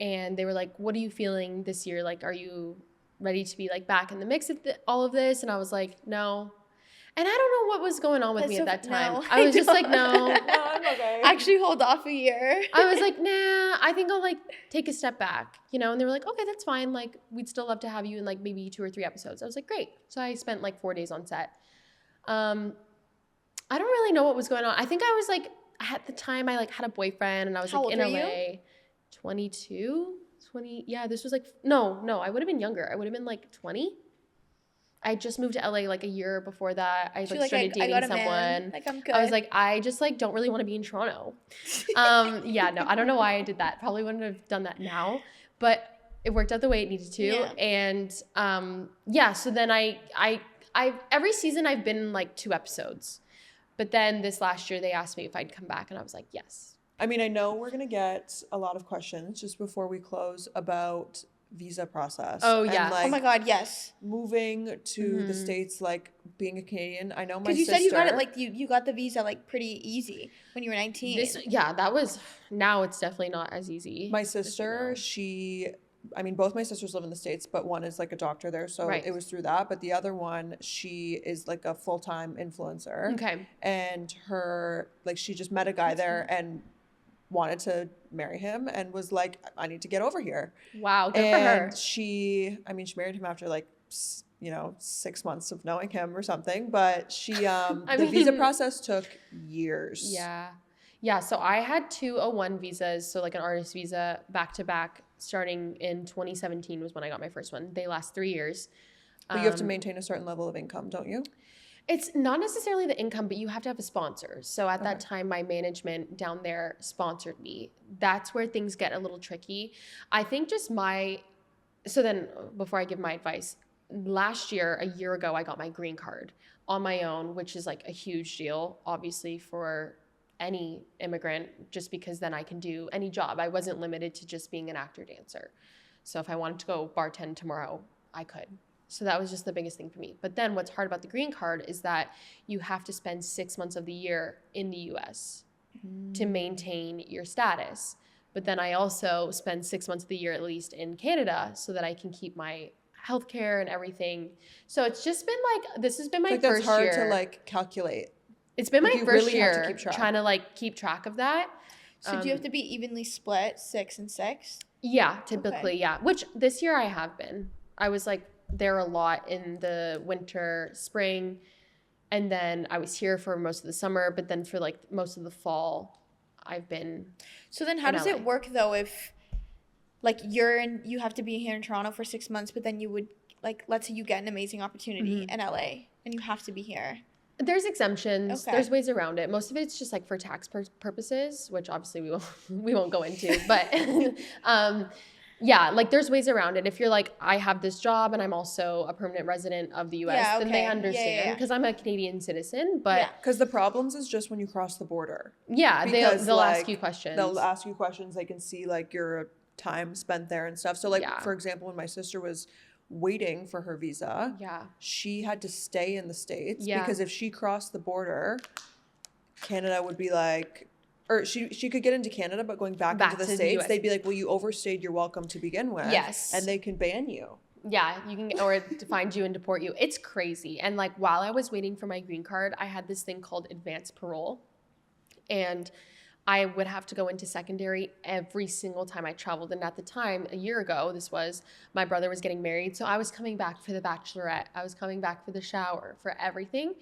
And they were like, what are you feeling this year? Like, are you ready to be like back in the mix of all of this? And I was like, no. And I don't know what was going on with me at that time. No, I was just like, no. no, I'm okay. Actually, hold off a year. I was like, nah, I think I'll like take a step back, you know? And they were like, okay, that's fine. Like, we'd still love to have you in like maybe 2 or 3 episodes. I was like, great. So I spent like 4 days on set. I don't really know what was going on. I think I was like, at the time I like had a boyfriend and I was How like in old are LA. you? 22, 20. Yeah, this was like, no, I would have been younger. I would have been like 20. I just moved to LA like a year before that. I like started dating got a someone. man. Like, I'm good. I was like, I just like don't really want to be in Toronto. Yeah, no, I don't know why I did that. Probably wouldn't have done that now, but it worked out the way it needed to. Yeah. And yeah, so then I every season I've been in like 2 episodes, but then this last year they asked me if I'd come back, and I was like, yes. I mean, I know we're going to get a lot of questions just before we close about visa process. Oh, and, yeah. like, oh my God, yes. moving to the States, like being a Canadian. I know my Because you sister. said you got it like you got the visa like pretty easy when you were 19. Yeah, that was, now it's definitely not as easy. My sister, I mean, both my sisters live in the States, but one is like a doctor there. So Right. it was through that. But the other one, she is like a full-time influencer. Okay. And she just met a guy there and wanted to marry him and was like, I need to get over here. Wow, good for her. And she married him after like, 6 months of knowing him or something. But the visa process took years. Yeah. Yeah, so I had 2 O1 visas, so like an artist visa back to back, starting in 2017 was when I got my first one. They last 3 years. But you have to maintain a certain level of income, don't you? It's not necessarily the income, but you have to have a sponsor. So at that time, my management down there sponsored me. That's where things get a little tricky. I think so then before I give my advice, a year ago, I got my green card on my own, which is like a huge deal, obviously, for any immigrant, just because then I can do any job. I wasn't limited to just being an actor dancer. So if I wanted to go bartend tomorrow, I could. So that was just the biggest thing for me. But then what's hard about the green card is that you have to spend 6 months of the year in the US to maintain your status. But then I also spend 6 months of the year at least in Canada so that I can keep my healthcare and everything. So it's just been like, this has been my first year. That's hard to like calculate. It's been my you first really have to year keep track. trying to like keep track of that. So do you have to be evenly split, 6 and 6? Yeah, typically, yeah. Which this year I have been. I was like there a lot in the winter, spring, and then I was here for most of the summer, but then for like most of the fall, I've been. So then how does it work though if like you have to be here in Toronto for 6 months, but then you would like, let's say you get an amazing opportunity in LA and you have to be here. There's exemptions. Okay. There's ways around it. Most of it's just like for tax purposes, which obviously we won't go into. But Yeah, like there's ways around it. If you're like, I have this job and I'm also a permanent resident of the US, Yeah, then they okay. understand because I'm a Canadian citizen. But Yeah. Because the problems is just when you cross the border. yeah, Because, they'll ask like, you questions. They'll ask you questions. They can see like your time spent there and stuff. So like, Yeah. for example, when my sister was waiting for her visa, Yeah. she had to stay in the States Yeah. because if she crossed the border, Canada would be like, or she could get into Canada, but going back into to the the States, US. they'd be like, well, you overstayed your welcome to begin with. Yes. And they can ban you. Yeah, you can, or to find you and deport you. It's crazy. And like while I was waiting for my green card, I had this thing called advanced parole. And I would have to go into secondary every single time I traveled. And at the time, a year ago, my brother was getting married. So I was coming back for the bachelorette. I was coming back for the shower, for everything.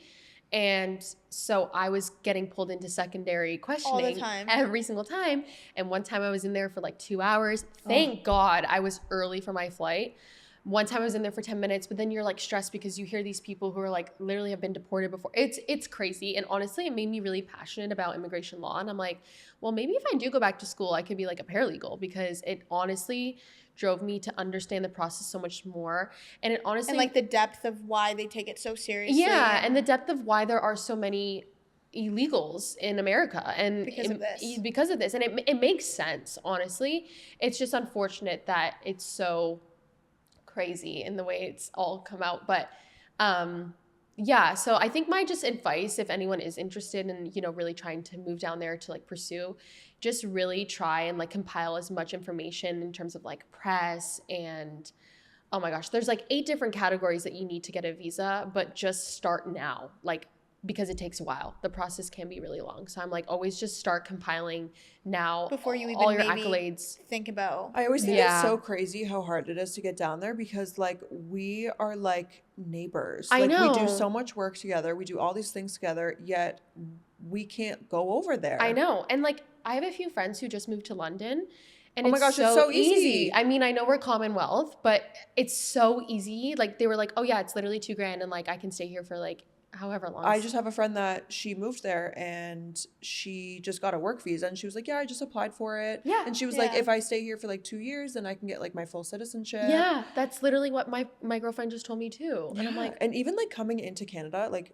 And so I was getting pulled into secondary questioning time. every single time. And one time I was in there for like 2 hours. Thank God I was early for my flight. One time I was in there for 10 minutes, but then you're like stressed because you hear these people who are like literally have been deported before. It's crazy. And honestly, it made me really passionate about immigration law. And I'm like, well, maybe if I do go back to school, I could be like a paralegal, because it honestly drove me to understand the process so much more. And it honestly, And like the depth of why they take it so seriously. yeah, and the depth of why there are so many illegals in America, and Because of this. because of this, and it makes sense, honestly. It's just unfortunate that it's so crazy in the way it's all come out. But yeah, so I think my just advice, if anyone is interested in, you know, really trying to move down there to like pursue, just really try and like compile as much information in terms of like press and, oh my gosh, there's like 8 different categories that you need to get a visa, but just start now, like, because it takes a while. The process can be really long. So I'm like, always just start compiling now Before you even all your maybe accolades. think about. I always think Yeah. it's so crazy how hard it is to get down there because like we are like neighbors. I Like we do know. so much work together. We do all these things together, yet we can't go over there. I know. And like, I have a few friends who just moved to London. And Oh my gosh, it's so easy. I mean, I know we're Commonwealth, but it's so easy. Like they were like, oh yeah, it's literally $2,000 and like I can stay here for like however long. I just have a friend that she moved there and she just got a work visa and she was like, yeah, I just applied for it. Yeah. And she was like, Yeah. if I stay here for like 2 years, then I can get like my full citizenship. Yeah, that's literally what my girlfriend just told me too. And I'm Yeah. like, and even like coming into Canada, like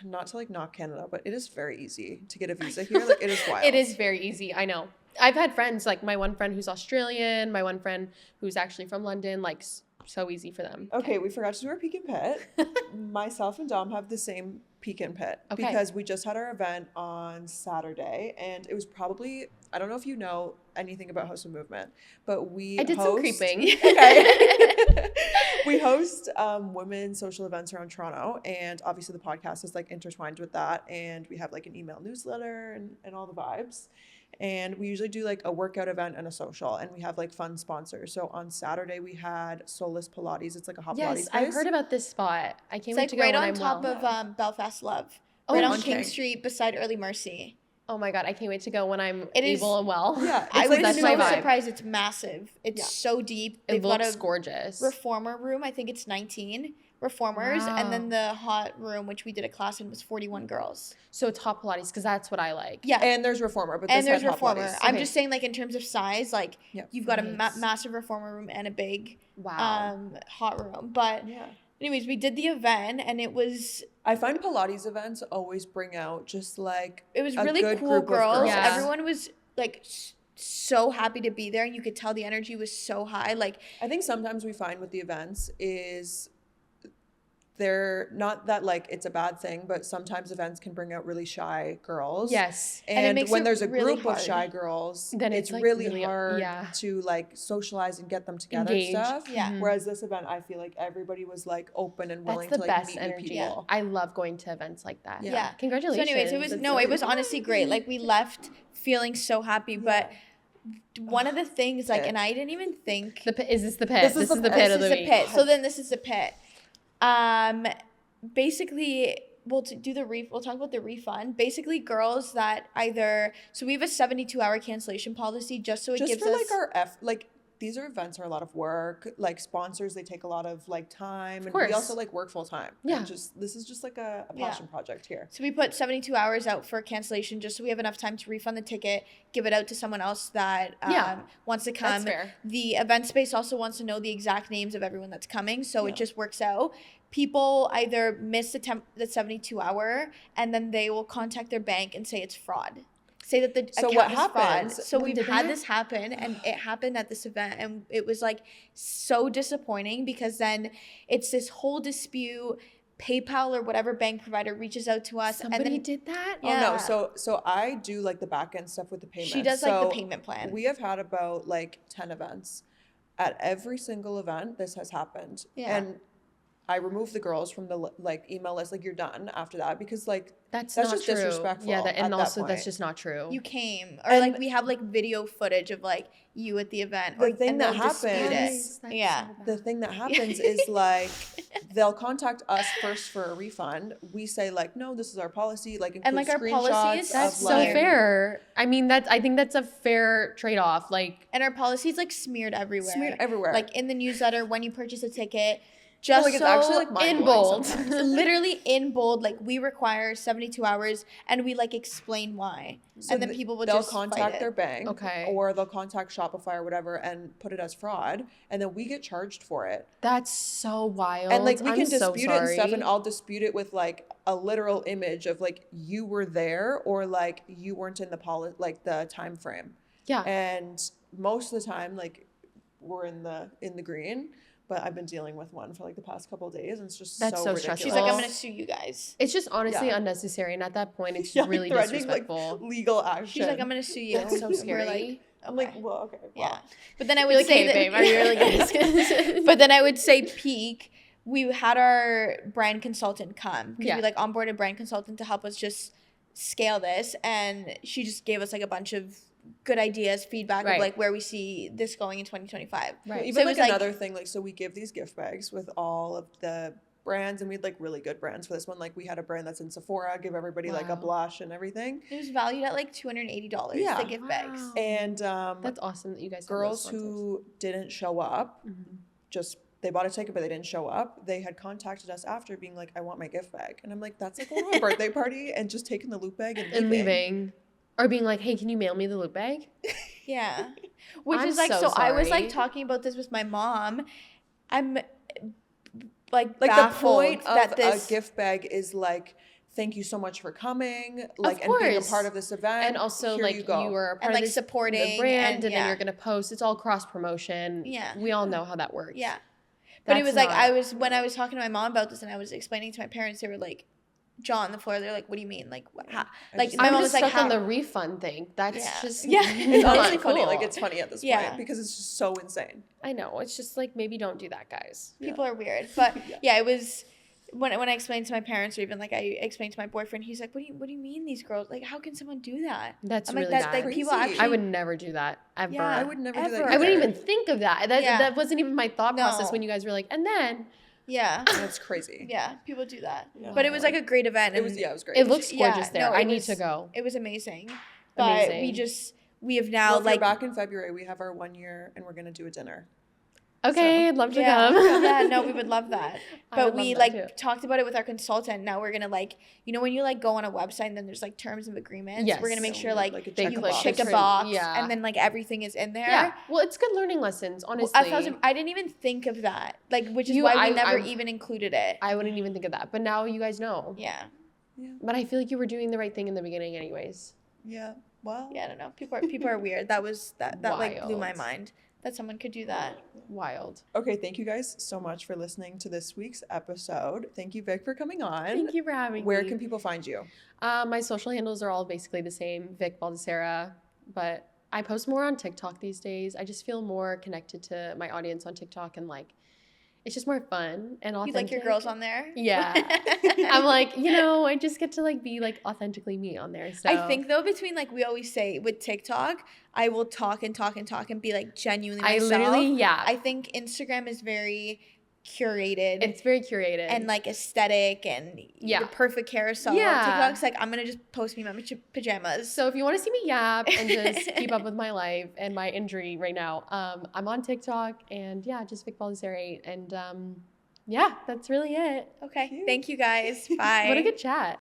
not to like knock Canada, but it is very easy to get a visa here. Like it is wild. it is very easy. I know. I've had friends, like my one friend who's Australian, my one friend who's actually from London, like so easy for them. Okay, we forgot to do our peek and pit. Myself and Dom have the same peek and pit Okay. because we just had our event on Saturday and it was probably, I don't know if you know anything about House of Movement, but we I did some creeping. Okay. We host women's social events around Toronto, and obviously the podcast is like intertwined with that, and we have like an email newsletter and all the vibes. And we usually do like a workout event and a social, and we have like fun sponsors. So on Saturday we had Soulless Pilates. It's like a hot Pilates Yes, place. I've heard about this spot. I can't It's wait like to go right when on I'm top well. of Belfast Love. Oh, Right on on King King. Street beside Early Mercy. Oh my God, I can't wait to go when I'm It is- able and well. Yeah, I it's was like that's so my vibe. surprised. It's massive. It's Yeah. so deep. It They've got looks a gorgeous. reformer room. I think it's 19 reformers. And then the hot room, which we did a class in, was 41 girls. So it's hot Pilates because that's what I like. Yeah. And there's reformer, but And this there's had hot reformer. Pilates. I'm Okay. just saying, like, in terms of size, like, Yeah. you've got a Nice. massive reformer room and a big Wow. hot room. But Yeah. anyways, we did the event, and it was I find Pilates events always bring out just like a really good cool group of girls. Yeah. Everyone was like so happy to be there, and you could tell the energy was so high. Like, I think sometimes we find with the events is they're not that like it's a bad thing, but sometimes events can bring out really shy girls. Yes. And it And makes when it there's a really group of hard. shy girls, Then it's it's, like, really, really- hard yeah. to like socialize and get them together Engage. and stuff. Yeah. Mhm. Whereas this event, I feel like everybody was like open and That's willing the to like best meet new energy. people. I love going to events like that. Yeah. Yeah. Congratulations. so anyways, it was That's no, so it was cool. honestly great. Like, we left feeling so happy. But one of the things, like, Pit. and I didn't even think the pit. Is this the pit? This is This the is the pit. pit this of is the the week. pit. So then this is the pit. Basically, we'll do we'll talk about the refund. Basically, girls that either, so we have a 72-hour cancellation policy just so it Just gives for us like our these are events are a lot of work. Like sponsors, they take a lot of like time, and course. we also like work full time. Yeah. And this is just like a passion project here. So we put 72 hours out for cancellation just so we have enough time to refund the ticket, give it out to someone else that wants to come. That's fair. The event space also wants to know the exact names of everyone that's coming, so it just works out. People either miss the 72 hour, and then they will contact their bank and say it's fraud. Say that the account is fraud. So we've had this happen, and it happened at this event, and it was like so disappointing because then it's this whole dispute. PayPal or whatever bank provider reaches out to us. Somebody and then, did that? Yeah. Oh no, so I do like the back end stuff with the payment. She does like the payment plan. We have had about like 10 events. At every single event, this has happened. Yeah. And I remove the girls from the like email list. Like you're done after that because like That's not just true. true. Disrespectful. Yeah, and also that that's just not true. You came, or And like we have like video footage of like you at the event. The or, thing and that they'll dispute happens- it. Yeah. The thing that happens is like they'll contact us first for a refund. We say like, no, this is our policy. Like include And, like, our policy is screenshots That's of, so like, fair. I mean, I think that's a fair trade-off. Like, And our policy is like smeared everywhere. Smeared everywhere. Like in the newsletter when you purchase a ticket. No, Just like, it's so actually, like, in mind-blowing bold. sometimes. literally in bold, like we require 72 hours, and we like explain why, So and then people will they'll just contact fight their it. bank, Okay. or they'll contact Shopify or whatever and put it as fraud, and then we get charged for it. that's so wild. And like we I'm can so dispute it and stuff, sorry. and I'll dispute it with like a literal image of like you were there or like you weren't in the like the time frame. Yeah. And most of the time, like we're in the green. But I've been dealing with one for like the past couple of days, and it's just That's so ridiculous. stressful. She's like, I'm Well, gonna sue you guys. It's just honestly Yeah. unnecessary. And at that point, it's Yeah, really threatening, disrespectful. like legal action. She's like, I'm gonna sue you. That's so We're scary. like, I'm like, okay. well, okay, Yeah. well. But then I would You're like, say hey, that, babe, are you really good? But then I would say peak. We had our brand consultant come because Yeah. we like onboarded a brand consultant to help us just scale this, and she just gave us like a bunch of good ideas, feedback Right. of like where we see this going in 2025. Right. Even So it like was, like- another thing, like so we give these gift bags with all of the brands, and we had like really good brands for this one. Like we had a brand that's in Sephora, give everybody like a Wow. blush and everything. It was valued at like $280. Yeah. The gift bags. Wow. And That's awesome that you guys have girls those sponsors. who didn't show up, just they bought a ticket but they didn't show up. They had contacted us after being like, I want my gift bag, and I'm like, that's like going to a birthday party and just taking the loot bag and leaving. Or being like, hey, can you mail me the loot bag? Yeah. Which I'm is like, so so I was sorry. like talking about this with my mom. I'm like like the baffled point of that this a gift bag is like, thank you so much for coming, like and being a course. part of this event, And also, Here like, you you, go. were a part And, of like, this, supporting the brand, and- and then yeah. you're going to post. It's all cross-promotion. Yeah. We all know how that works. Yeah. But it That's was like not- when I was talking to my mom about this and I was explaining to my parents, they were like, jaw on the floor. They're like, what do you mean? Like, how? Like, just- my I'm mom just was like, stuck on how? the refund thing. That's Yeah. just Yeah. It's not honestly funny. cool. Like it's funny at this Yeah. point because it's just so insane. I know. It's just like, maybe don't do that, guys. People are weird. But Yeah. yeah, it was when I explained to my parents, or even like I explained to my boyfriend, he's like, what do you mean these girls? Like, how can someone do that? That's I'm really like, bad. that's like people Crazy. actually. I would never do that, ever. Yeah. I would never do that. Ever. I wouldn't either. even think of that. That, Yeah. that wasn't even my thought process No. when you guys were like, and then Yeah. That's crazy. Yeah. People do that. Yeah. But it was like a great event. It was and it was great. it looks Yeah, gorgeous there. no, I it need was- to go. It was amazing. But Amazing. we have now well, if like you're back in February, we have our 1 year, and we're gonna do a dinner. Okay, I'd love to yeah, come. yeah, no, we would love that. I But would we love like that too. talked about it with our consultant. Now we're gonna like, you know, when you like go on a website and then there's like terms of agreements. Yes. We're gonna make So sure we like, have, like, a They you click check a different- box yeah. and then like everything is in there. Yeah. Well, it's good learning lessons, honestly. I didn't even think of that. Like, which is You- why we I- never I'm- even included it. I wouldn't even think of that. But now you guys know. Yeah. But I feel like you were doing the right thing in the beginning anyways. Yeah. Well. Yeah, I don't know. People are weird. That was that like blew my Wild. mind that someone could do that. Wild. Okay. Thank you guys so much for listening to this week's episode. Thank you, Vic, for coming on. Thank you for having Where me. can people find you? My social handles are all basically the same, Vic Baldassara, but I post more on TikTok these days. I just feel more connected to my audience on TikTok, and like, it's just more fun and You authentic. like your girls on there? Yeah. I'm like, I just get to like be like authentically me on there. So I think though, between like we always say with TikTok, I will talk and talk and talk and be like genuinely I myself. literally, yeah. I think Instagram is very curated. It's very curated. And like aesthetic and Yeah. the perfect carousel Yeah. TikToks. Like I'm gonna just post me in my pajamas. So if you want to see me yap and just keep up with my life and my injury right now, I'm on TikTok and yeah, just Vic Baldassara. And yeah, that's really it. Okay. Cute. Thank you guys. Bye. What a good chat.